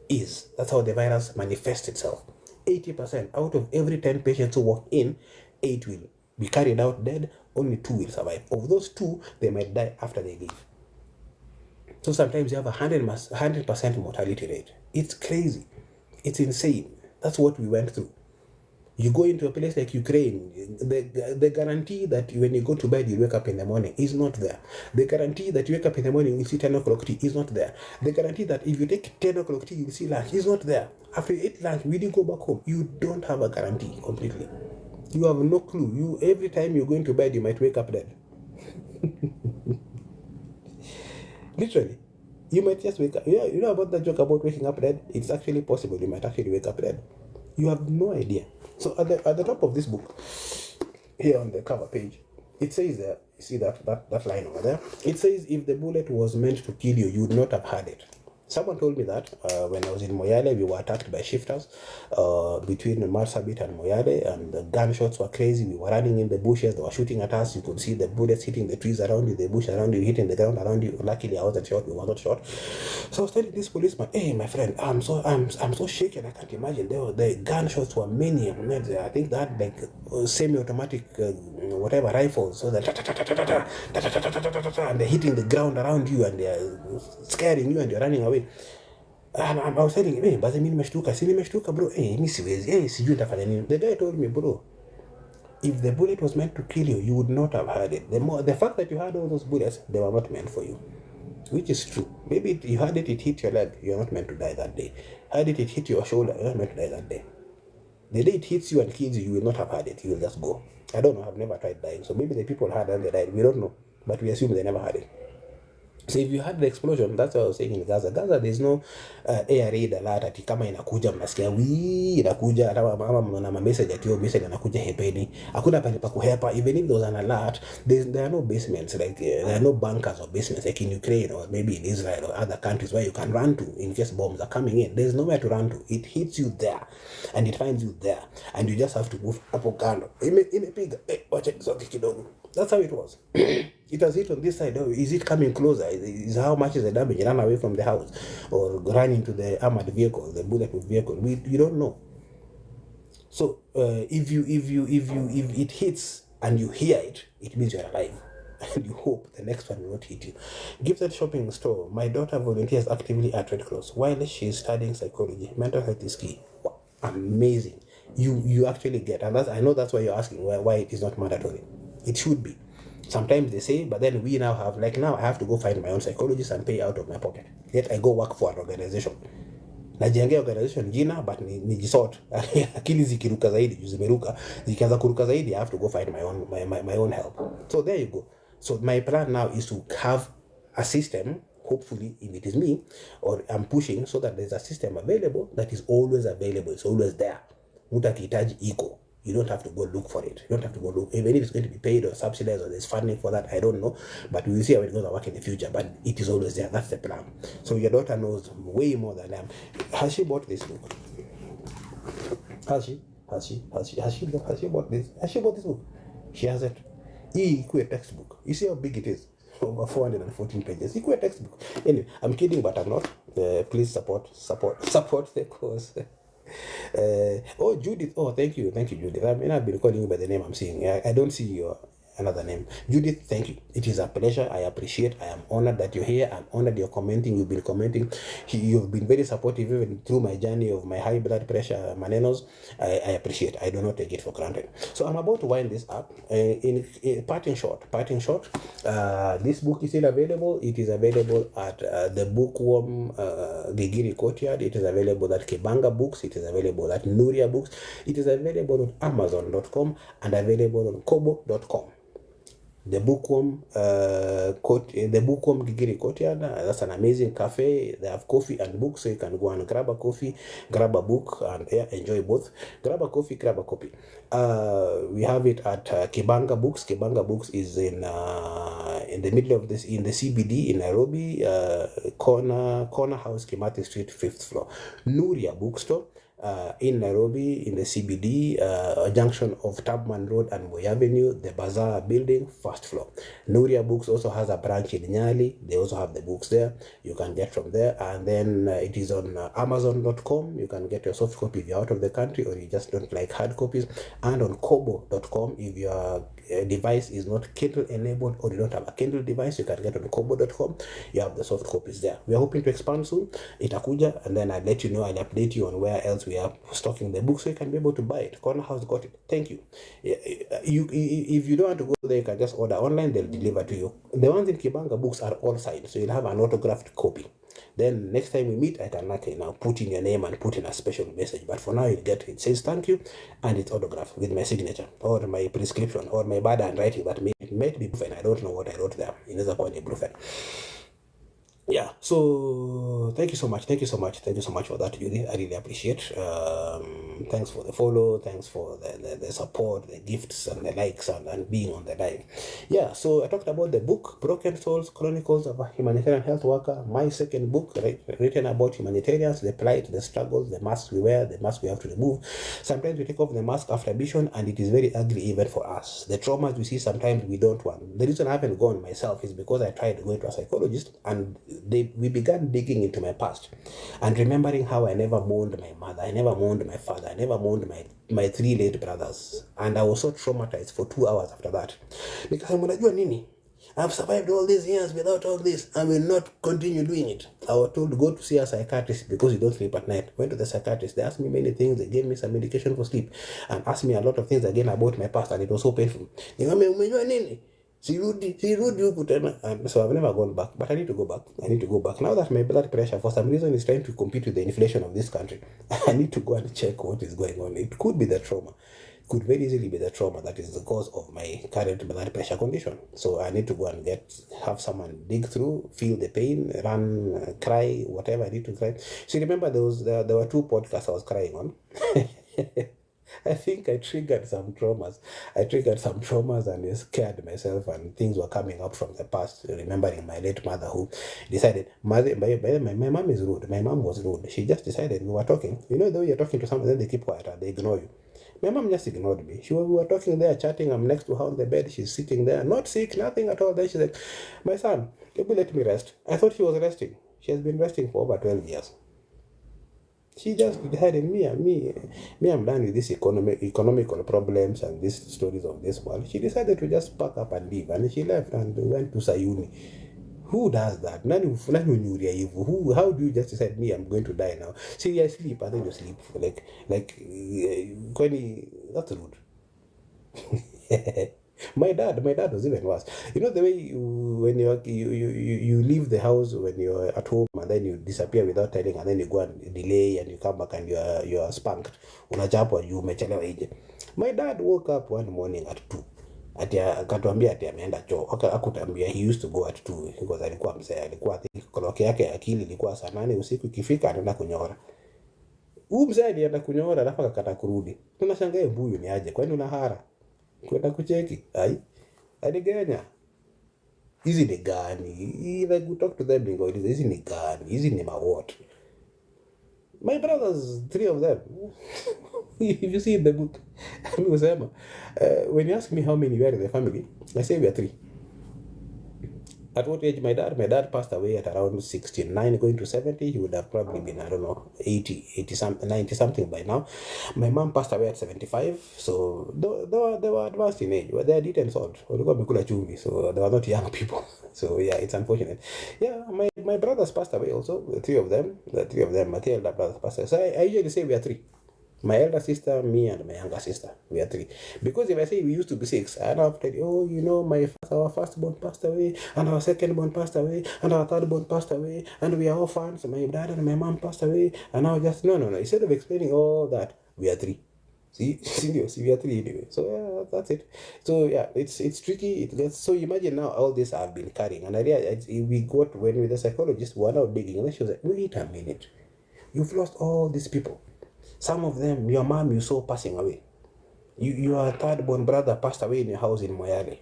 Speaker 1: is. That's how the virus manifests itself. 80% out of every 10 patients who walk in, 8 will be carried out dead, only 2 will survive. Of those 2, they might die after they leave. So sometimes you have 100% mortality rate. It's crazy. It's insane. That's what we went through. You go into a place like Ukraine, the guarantee that when you go to bed, you wake up in the morning is not there. The guarantee that you wake up in the morning, you see 10 o'clock tea is not there. The guarantee that if you take 10 o'clock tea, you see lunch is not there. After you eat lunch, when you go back home, you don't have a guarantee completely. You have no clue. Every time you're going to bed, you might wake up dead. Literally. You might just wake up. Yeah, you know about the joke about waking up dead? It's actually possible. You might actually wake up dead. You have no idea. So at the top of this book, here on the cover page, it says there, you see that line over there? It says if the bullet was meant to kill you, you would not have had it. Someone told me that when I was in Moyale, we were attacked by shifters between Marsabit and Moyale, and the gunshots were crazy. We were running in the bushes, they were shooting at us. You could see the bullets hitting the trees around you, the bush around you, hitting the ground around you. Luckily, I wasn't shot, we were not shot. So I was telling this policeman, hey, my friend, I'm so shaken, I can't imagine. The gunshots were many. I think that like semi-automatic whatever rifles, so that and they're hitting the ground around you and they're scaring you and you're running away. And I was telling him, hey, but mimi nimeshtuka bro, hey, mimi siwezi, hey, sijui nitafanya nini. The guy told me, bro, if the bullet was meant to kill you, you would not have had it. The fact that you had all those bullets, they were not meant for you, which is true. Maybe you had it hit your leg, you're not meant to die that day. Had it hit your shoulder, you're not meant to die that day. The day it hits you and kills you, you will not have had it. You will just go. I don't know. I've never tried dying. So maybe the people had and they died. We don't know. But we assume they never had it. So if you had the explosion, that's what I was saying in Gaza. Gaza, there's no air raid alert ati kama inakuja mnasikia inakuja ama mnaona message ati hiyo message inakuja hepeni. Hakuna pale pa kuhepa. Even if there was an alert, there are no basements, like there are no bunkers or basements like in Ukraine or maybe in Israel or other countries where you can run to in case bombs are coming in. There's nowhere to run to. It hits you there and it finds you there and you just have to move hapo kando. Imepiga, wacha kisoki kidogo. That's how it was. It was hit on this side. Oh, is it coming closer? Is how much is the damage? Run away from the house or run into the armored vehicle, the bulletproof vehicle. You don't know. So if it hits and you hear it, it means you're alive. And you hope the next one will not hit you. Gifted shopping store. My daughter volunteers actively at Red Cross while she is studying psychology. Mental health is key. Wow, amazing. You actually get, and I know that's why you're asking why it is not mandatory. It should be. Sometimes they say, but then we now have, like now I have to go find my own psychologist and pay out of my pocket. Yet I go work for an organization. Najiangia organization jina, but nijisort. Akili zikiruka zaidi, zimeruka. Zikianza kuruka zaidi, I have to go find my own help. So there you go. So my plan now is to have a system, hopefully if it is me, or I'm pushing so that there's a system available that is always available. It's always there. Mutakihitaji iko. You don't have to go look for it. You don't have to go look. Even if it's going to be paid or subsidized or there's funding for that, I don't know. But we will see how it goes to work in the future. But it is always there. That's the plan. So your daughter knows way more than I am. Has she bought this book? Has she bought this? Has she bought this book? She hasn't. Equal textbook. You see how big it is? Over 414 pages. Equal textbook. Anyway, I'm kidding, but I'm not. Please support the cause. Judith. Oh, thank you, Judith. I mean, I've been calling you by the name I'm seeing. I don't see your another name. Judith, thank you. It is a pleasure. I appreciate. I am honored that you're here. I'm honored you're commenting. You've been commenting. You've been very supportive even through my journey of my high blood pressure, manenos. I appreciate. I do not take it for granted. So I'm about to wind this up. In parting short, this book is still available. It is available at the Bookworm Gigiri Courtyard. It is available at Kibanga Books. It is available at Nuria Books. It is available on Amazon.com and available on Kobo.com. The Bookworm Gigiri Courtyard. That's an amazing cafe. They have coffee and books, so you can go and grab a coffee, grab a book, and enjoy both. Grab a coffee, grab a copy. We have it at Kibanga Books. Kibanga Books is in the middle of this, in the CBD in Nairobi, corner house, Kimathi Street, 5th floor. Nuria Bookstore. In Nairobi, in the CBD, junction of Tubman Road and Moi Avenue, the Bazaar building, 1st floor. Nuria Books also has a branch in Nyali. They also have the books there. You can get from there. And then it is on Amazon.com. You can get your soft copy if you're out of the country or you just don't like hard copies. And on Kobo.com, if your device is not Kindle enabled or you don't have a Kindle device, you can get on Kobo.com. You have the soft copies there. We are hoping to expand soon. Itakuja, and then I'll let you know. I'll update you on where else we are stocking the book so you can be able to buy it. Corner House got it. Thank you. If you don't want to go there, you can just order online. They'll deliver to you. The ones in Kibanga Books are all signed, so you'll have an autographed copy. Then next time we meet, I can now put in your name and put in a special message. But for now, you'll get it. It says thank you, and it's autographed with my signature or my prescription or my bad handwriting that might be Brufen. I don't know what I wrote there. In other point, Brufen. Yeah, so thank you so much, thank you so much for that, Judy. I really appreciate. Thanks for the follow, thanks for the support, the gifts and the likes, and being on the live. Yeah, so I talked about the book Broken Souls Chronicles of a Humanitarian Health Worker, my second book, right, written about humanitarians, the plight, the struggles, the masks we wear, the mask we have to remove. Sometimes we take off the mask after mission and it is very ugly even for us. The traumas we see sometimes we don't want. The reason I haven't gone myself is because I tried going to a psychologist and we began digging into my past and remembering how I never mourned my mother, I never mourned my father, I never mourned my three late brothers. And I was so traumatized for 2 hours after that. Because I'm unajua nini? I've survived all these years without all this. I will not continue doing it. I was told to go to see a psychiatrist because you don't sleep at night. Went to the psychiatrist. They asked me many things. They gave me some medication for sleep and asked me a lot of things again about my past, and it was so painful. Nikamwambia umejua nini? Sirudi huku tena. And so I've never gone back, but I need to go back. I need to go back. Now that my blood pressure for some reason is trying to compete with the inflation of this country, I need to go and check what is going on. It could be the trauma. Could very easily be the trauma that is the cause of my current blood pressure condition. So I need to go and have someone dig through, feel the pain, run, cry, whatever I need to cry. So remember there were 2 podcasts I was crying on. I think I triggered some traumas. And I scared myself, and things were coming up from the past, remembering my late mother who decided, my mom is rude. My mom was rude. She just decided, we were talking. You know, the way you're talking to someone, then they keep quiet and they ignore you. My mom just ignored me. We were talking there, chatting. I'm next to her on the bed. She's sitting there, not sick, nothing at all. Then she said, my son, can you let me rest? I thought she was resting. She has been resting for over 12 years. She just decided, I'm done with this economical problems and these stories of this world. She decided to just pack up and leave. And she left and went to Sayuni. Who does that? How do you just decide, I'm going to die now? See, I sleep and then you sleep. That's rude. My dad was even worse. You know the way when you leave the house when you're at home and then you disappear without telling, and then you go and delay and you come back and you're spanked. Unachapwa you umechelewa nje. My dad woke up one morning at 2. Akatuambia ati ameenda choo. Akutambia he used to go at 2 because alikuwa mzee, alikuwa clock yake akili ilikuwa saa 8 usiku, ikifika anaenda kunyora. Mzee alienda kunyora alafu akakata kurudi. Tunashangaa huyu ni aje? Kwani una hara? Kwenda kucheki. Aliganya. Hizi ni gani? Like we talk to them in God, hizi ni gani? Hizi ni mawot. My brothers, 3 of them. If you see in the book, when you ask me how many were in the family, I say we are 3. At what age my dad passed away at around 69 going to 70. He would have probably been, I don't know, 80 something, 90 something by now. My mom passed away at 75. So they were advanced in age. They had eaten salt. So they were not young people. So yeah, it's unfortunate. Yeah, my brothers passed away also. The three of them, my 3 elder brothers passed away. So I usually say we are 3. My elder sister, me, and my younger sister. We are 3. Because if I say we used to be 6, I now tell you, our firstborn passed away, and our secondborn passed away, and our thirdborn passed away, and we are orphans. My dad and my mom passed away, and now just no. Instead of explaining all that, we are 3. See, we are 3 anyway. So yeah, that's it. So yeah, it's tricky. So imagine now all this I've been carrying, and we got when with the psychologist who are now digging, and she was like, wait a minute, you've lost all these people. Some of them, your mom you saw passing away. Your third-born brother passed away in your house in Moyale.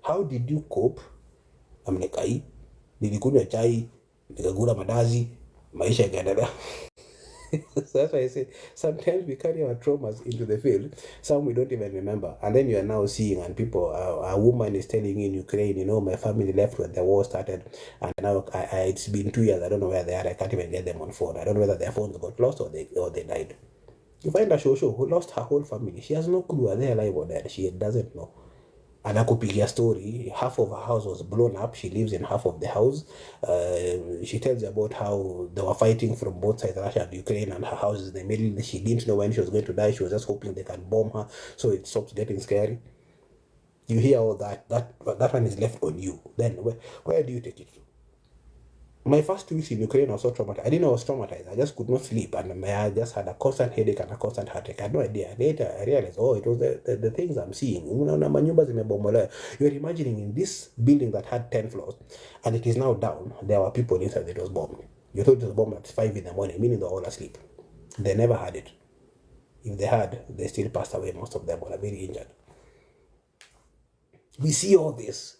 Speaker 1: How did you cope? Amnekai, nilikunywa chai, nikakula madazi, maisha yakaendelea. So that's why I say sometimes we carry our traumas into the field. Some we don't even remember, and then you are now seeing, and people, a woman is telling you in Ukraine, my family left when the war started, and now it's been 2 years. I don't know where they are. I can't even get them on phone. I don't know whether their phones got lost or they died. You find a shosho who lost her whole family. She has no clue are they alive or dead. She doesn't know. Anakupigia story, half of her house was blown up. She lives in half of the house. She tells you about how they were fighting from both sides, Russia and Ukraine, and her house is in the middle. She didn't know when she was going to die. She was just hoping they can bomb her so it stops getting scary. You hear all that one is left on you. Then where do you take it to? My first 2 weeks in Ukraine was so traumatized. I didn't know I was traumatized. I just could not sleep, and I just had a constant headache and a constant heartache. I had no idea. Later, I realized, it was the things I'm seeing. You're imagining in this building that had 10 floors, and it is now down. There were people inside that was bombed. You thought it was bombed at 5 in the morning, meaning they're all asleep. They never had it. If they had, they still passed away. Most of them were very injured. We see all this.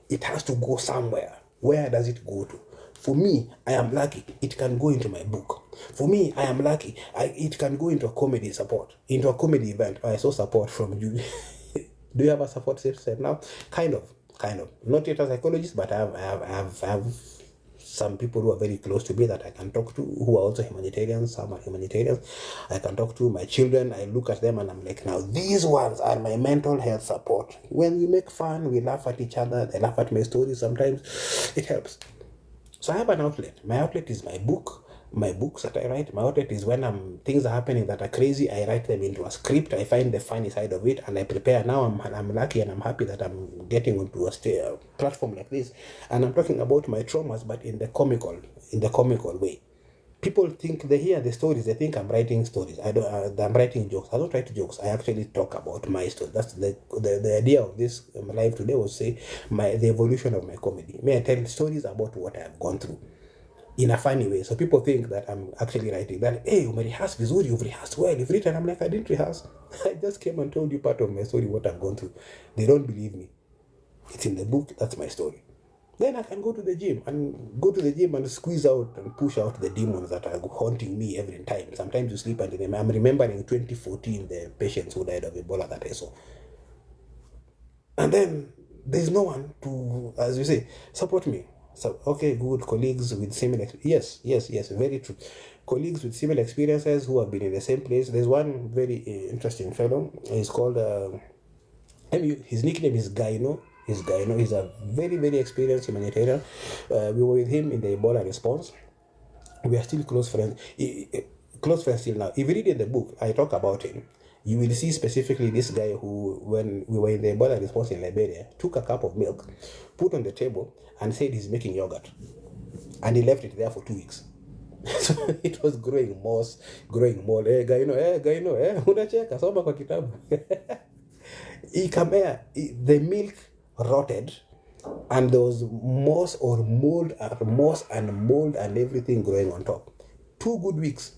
Speaker 1: It has to go somewhere. Where does it go to? For me, I am lucky. It can go into my book. For me, I am lucky. It can go into a comedy support, into a comedy event. I saw support from you. Do you have a support system now? Kind of. Not yet a psychologist, but I have some people who are very close to me that I can talk to, who are also humanitarians. Some are humanitarians. I can talk to my children. I look at them and I'm like, now these ones are my mental health support. When we make fun, we laugh at each other. They laugh at my stories sometimes. It helps. So I have an outlet. My outlet is my book. My books that I write. My outlet is when things are happening that are crazy, I write them into a script. I find the funny side of it and I prepare. Now I'm lucky and I'm happy that I'm getting onto a platform like this, and I'm talking about my traumas, but in the comical way. People think they hear the stories, they think I'm writing stories. I'm writing jokes. I don't write jokes. I actually talk about my story. That's the idea of this live today was say the evolution of my comedy. May I tell stories about what I have gone through in a funny way. So people think that I'm actually writing that, hey, umerihas vizuri, you've rehearsed well, you've written. I'm like, I didn't rehearse. I just came and told you part of my story, what I've gone through. They don't believe me. It's in the book, that's my story. Then I can go to the gym and squeeze out and push out the demons that are haunting me every time. Sometimes you sleep and I'm remembering 2014, the patients who died of Ebola that I saw. And then there's no one to, as you say, support me. So, okay, good, colleagues with similar, yes, very true. Colleagues with similar experiences who have been in the same place. There's one very interesting fellow. He's called, his nickname is Gaino. He's a very, very experienced humanitarian. We were with him in the Ebola response. We are still close friends. Close friends till now. If you read in the book, I talk about him. You will see specifically this guy who, when we were in the Ebola response in Liberia, took a cup of milk, put on the table, and said he's making yogurt. And he left it there for 2 weeks. So it was growing more. Gaino, unacheka, soma kwa kitabu. The milk rotted, and there was moss and mold and everything growing on top. 2 good weeks.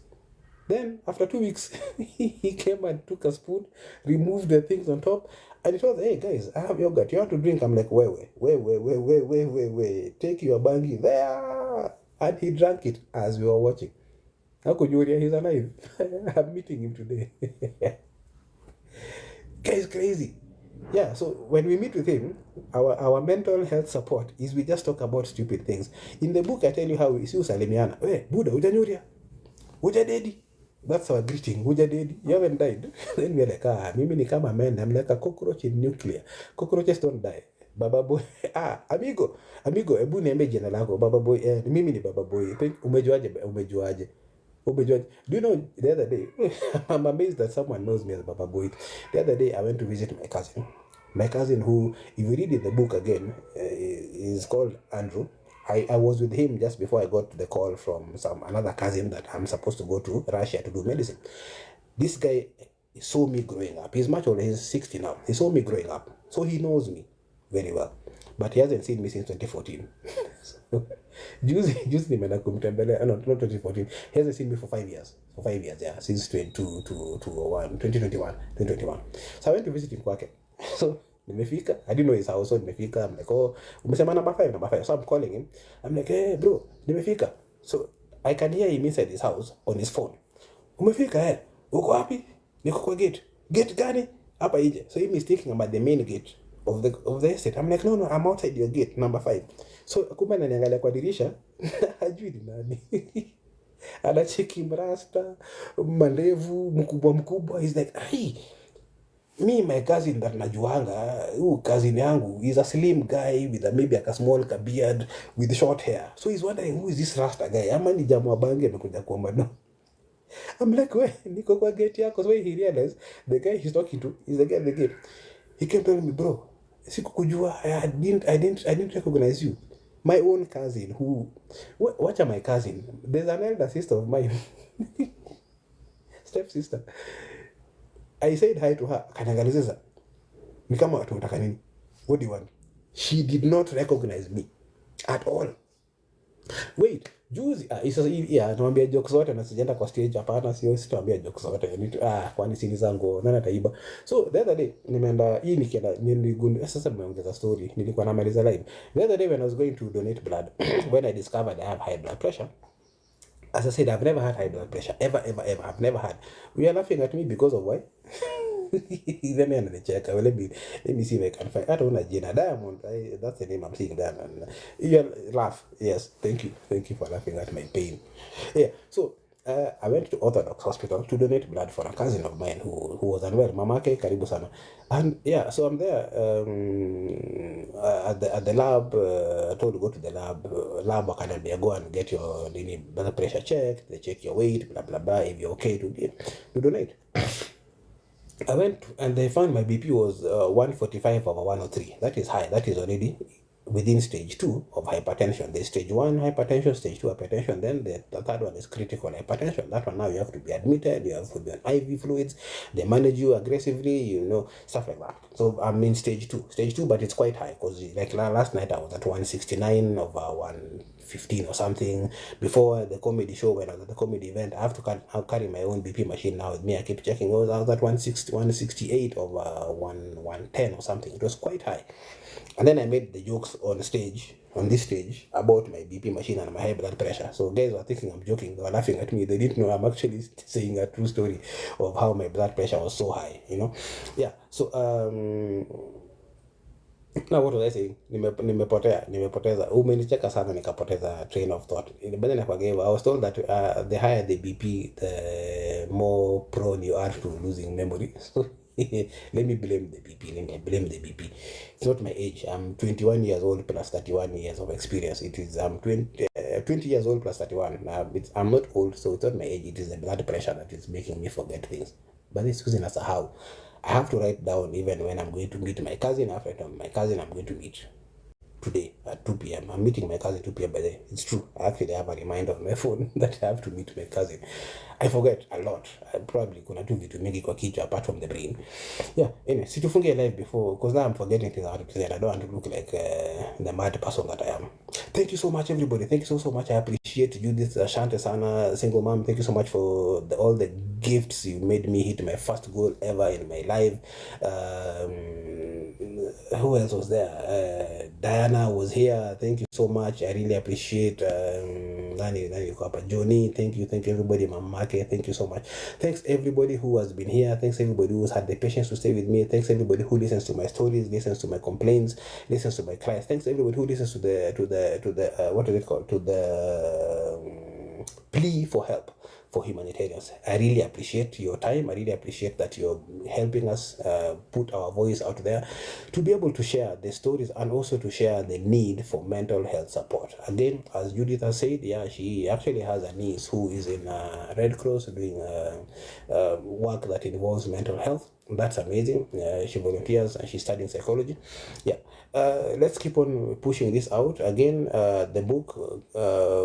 Speaker 1: Then after 2 weeks, he came and took a spoon, removed the things on top, and he told, hey guys, I have yogurt. You want to drink? I'm like, wait. Take your bangi there. And he drank it as we were watching. How could you hear he's alive? I'm meeting him today. Guys, crazy. Yeah, so when we meet with him, our mental health support is we just talk about stupid things. In the book, I tell you how we see Salimiana. Hey, Buddha, Ujanyuria. Uja daddy. That's our greeting. Uja daddy. You haven't died. Then we're like, mimi ni kama man. I'm like a cockroach in nuclear. Cockroaches don't die. Baba boy. Amigo, ebu niambie jina lako. Baba boy. Mimi ni Baba boy. Umejuaje. Do you know, the other day, I'm amazed that someone knows me as Baba Boy. The other day, I went to visit my cousin. My cousin who, if you read in the book again, is called Andrew. I was with him just before I got the call from another cousin that I'm supposed to go to Russia to do medicine. This guy saw me growing up. He's much older. He's 60 now. He saw me growing up. So he knows me very well. But he hasn't seen me since 2014. Juzi nimeenda kumtembelea. No, not 2014. He hasn't seen me for 5 years. For 5 years, yeah. Since 2021. So I went to visit him kwake. So nimefika. I didn't know his house. So nimefika. I'm like, umesema number 5. So I'm calling him. I'm like, hey bro, nimefika. So I can hear him inside his house on his phone. Umefika, uko wapi? Niko kwa gate. Gate gani? Hapa nje. So he is thinking about the main gate of the estate. I'm like, no, I'm outside your gate, number 5. So kumbe ananiangalia kwa dirisha, hajui ni nani. Anacheki mrasta, mandevu, mkubwa. He's like, hey, my cousin that najuanga, cousin yangu, is a slim guy with maybe a small beard with short hair. So he's wondering, who is this rasta guy? Ama ni jamaa bangi amekuja kuomba no. I'm like, niko kwa gate yako. So he realized the guy he's talking to is the guy at the gate. He kept telling me, bro, sikukujua, I didn't recognize you. My own cousin who, what are my cousin? There's an elder sister of mine, stepsister. I said hi to her. Kanangaliza. Ni kama watu wanataka nini? What do you want? She did not recognize me at all. Wait, juzi tuambia jokes zote na sijaenda kwa stage. Hapana, sio tuambia jokes zote. Kwani sini zangu nani ataiba? So the other day nimeenda hii niligundua sasa nimeongeza story. Nilikuwa namaliza live. The other day when I was going to donate blood, when I discovered I have high blood pressure. As I said, I've never had high blood pressure. Ever. I've never had. We are laughing at me because of why? Let me check. Let me see if I can find. I don't know Gina Diamond. That's the name I'm seeing there. You laugh. Yes, thank you for laughing at my pain. Yeah. So I went to Orthodox Hospital to donate blood for a cousin of mine who was unwell. Mamake karibu sana. And yeah, so I'm there at the lab. Told to go to the lab. Lab academy. Go and get your blood pressure checked. They check your weight. Blah blah blah. If you're okay to donate. I went and they found my BP was 145 over 103. That is high. That is already within stage 2 of hypertension. There's stage 1 hypertension, stage 2 hypertension. Then the third one is critical hypertension. That one now you have to be admitted. You have to be on IV fluids. They manage you aggressively, stuff like that. So I'm in stage 2. Stage 2, but it's quite high because like last night I was at 169 over 115 or something. Before the comedy show, when I was at the comedy event, I have to carry my own BP machine now with me. I keep checking. I was at 168 over 110 or something. It was quite high. And then I made the jokes on this stage, about my BP machine and my high blood pressure. So guys were thinking I'm joking. They were laughing at me. They didn't know I'm actually saying a true story of how my blood pressure was so high, Yeah. So now what was I saying? Nimepoteza. Umenicheka sana nikapoteza train of thought. But then I was told that the higher the BP, the more prone you are to losing memory. So let me blame the BP. It's not my age. I'm 21 years old plus 31 years of experience. It is 20 years old plus 31. I'm not old, so it's not my age. It is the blood pressure that is making me forget things. But it's using as a how. I have to write down even when I'm going to meet my cousin. After my cousin, I'm going to meet today at 2 p.m. I'm meeting my cousin 2 p.m. by the way. It's true. I actually have a reminder on my phone that I have to meet my cousin. I forget a lot. I probably kuna tu vitu mingi kwa kichwa apart from the brain. Yeah, anyway, situfunge live before because now I'm forgetting things I have to say. I don't want to look like the mad person that I am. Thank you so much, everybody. Thank you so much. I appreciate you. This Shante Sana, single mom. Thank you so much for all the gifts you made me hit my first goal ever in my life. Who else was there? Diana was here. Thank you so much. I really appreciate Johnny. Thank you everybody. Mamake, thank you so much. Thanks everybody who has been here. Thanks everybody who's had the patience to stay with me. Thanks everybody who listens to my stories, listens to my complaints, listens to my cries. Thanks everybody who listens to the what is it called? To the plea for help for humanitarians. I really appreciate your time. I really appreciate that you're helping us put our voice out there to be able to share the stories and also to share the need for mental health support. Again, as Judith has said, she actually has a niece who is in Red Cross doing work that involves mental health. That's amazing. She volunteers and she's studying psychology. Let's keep on pushing this out. Again, the book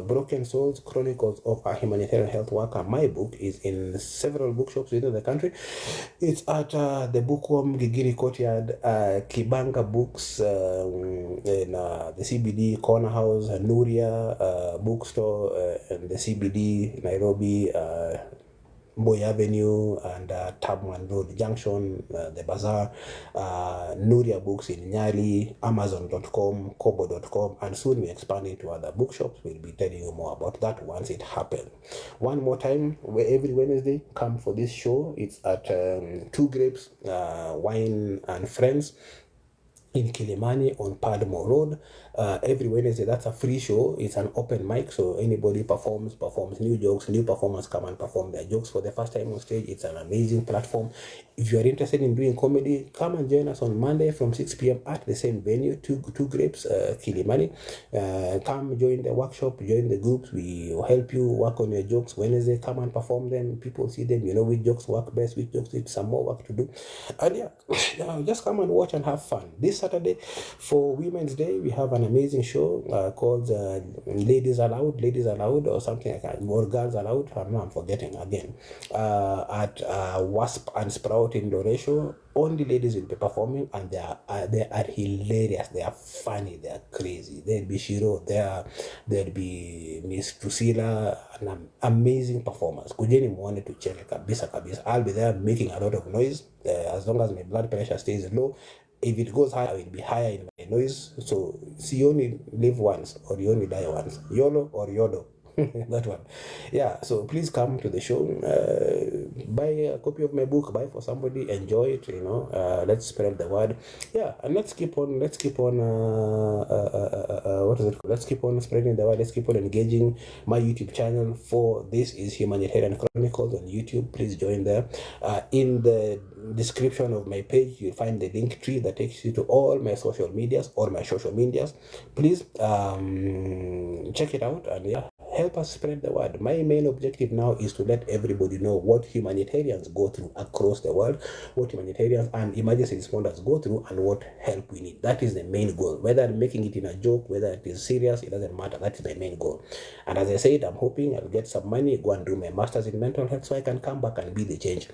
Speaker 1: Broken Souls, Chronicles of a Humanitarian Health Worker, my book, is in several bookshops within the country. It's at the Bookworm, Gigiri Courtyard, Kibanga Books, in the CBD Corner House, Nuria bookstore, and the CBD Nairobi, Boy Avenue and Tabman Road Junction, the Bazaar, Nuria Books in Nyali, Amazon.com, Kobo.com, and soon we're expanding to other bookshops. We'll be telling you more about that once it happens. One more time, every Wednesday, come for this show. It's at Two Grapes, Wine and Friends in Kilimani on Padmore Road. Every Wednesday, that's a free show. It's an open mic, so anybody performs new jokes. New performers come and perform their jokes for the first time on stage. It's an amazing platform. If you are interested in doing comedy, come and join us on Monday from 6 p.m. at the same venue, Two Grapes, Kilimani. Come join the workshop, join the groups. We will help you work on your jokes. Wednesday, come and perform them. People see them. You know which jokes work best, which jokes need some more work to do. And just come and watch and have fun. This Saturday for Women's Day, we have an amazing show called Ladies Allowed, or something like that, or Girls Allowed. I don't know, I'm forgetting again. At Wasp and Sprout in Loresho. Only ladies will be performing, and they are hilarious. They are funny. They are crazy. There'll be Shiro. There'll be Miss Priscilla. An amazing performance. Kujeni muone to check kabisa kabisa. I'll be there making a lot of noise as long as my blood pressure stays low. If it goes high, I will be higher in my noise. So, see, you only live once, or you only die once. YOLO or YOLO. That one. Yeah, so please come to the show. Buy a copy of my book. Buy for somebody. Enjoy it. Let's spread the word. Yeah, and let's keep on. What is it called? Let's keep on spreading the word. Let's keep on engaging my YouTube channel. For this is Humanitarian Chronicles on YouTube. Please join there. In the description of my page, you'll find the link tree that takes you to all my social medias or my social medias. Please check it out, and yeah, help us spread the word. My main objective now is to let everybody know what humanitarians go through across the world, what humanitarians and emergency responders go through, and what help we need. That is the main goal. Whether I'm making it in a joke, whether it is serious, it doesn't matter. That is my main goal. And as I said, I'm hoping I'll get some money, go and do my master's in mental health, so I can come back and be the change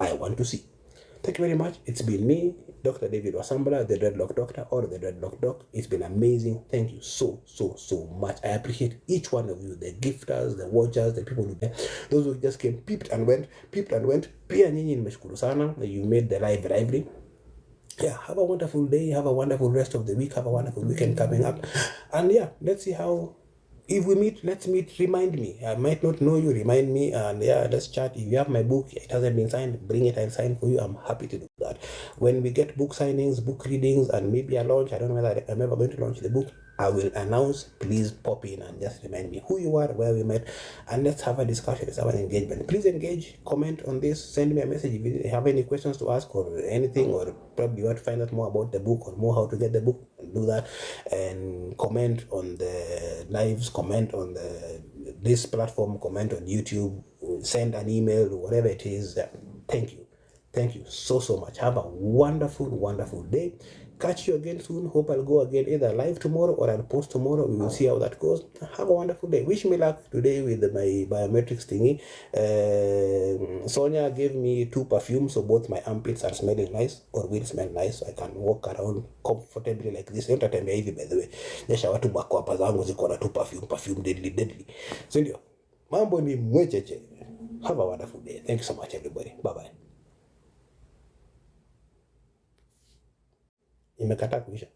Speaker 1: I want to see. Thank you very much. It's been me, Dr. David Wasambala, the Dreadlock Doctor, or the Dreadlock Doc. It's been amazing. Thank you so much. I appreciate each one of you, the gifters, the watchers, the people who, those who just came, peeped and went. Pia nyinyi nimeshukuru sana. You made the live lively. Yeah, have a wonderful day. Have a wonderful rest of the week. Have a wonderful weekend coming up. And yeah, let's see how. If we meet, let's meet. Remind me. I might not know you. Remind me, and yeah, let's chat. If you have my book, it hasn't been signed, bring it. I'll sign for you. I'm happy to do that. When we get book signings, book readings, and maybe a launch, I don't know whether I'm ever going to launch the book. I will announce. Please pop in and just remind me who you are, where we met, and let's have a discussion. Let's have an engagement. Please engage, comment on this, send me a message if you have any questions to ask or anything, or probably you want to find out more about the book or more how to get the book. Do that, and comment on the lives, comment on this platform, comment on YouTube, send an email, whatever it is. Thank you so much. Have a wonderful day. Catch you again soon. Hope I'll go again either live tomorrow or I'll post tomorrow. We will see how that goes. Have a wonderful day. Wish me luck today with my biometrics thingy. Sonia gave me 2 perfumes, so both my armpits are smelling nice, or will smell nice, so I can walk around comfortably like this. Don't attempt hivi, by the way. Nyesha watu bako hapa zangu ziko na 2 perfume deadly. So ndio. Mambo ni mwecheche. Have a wonderful day. Thank you so much, everybody. Bye-bye. Imekataa kuisha.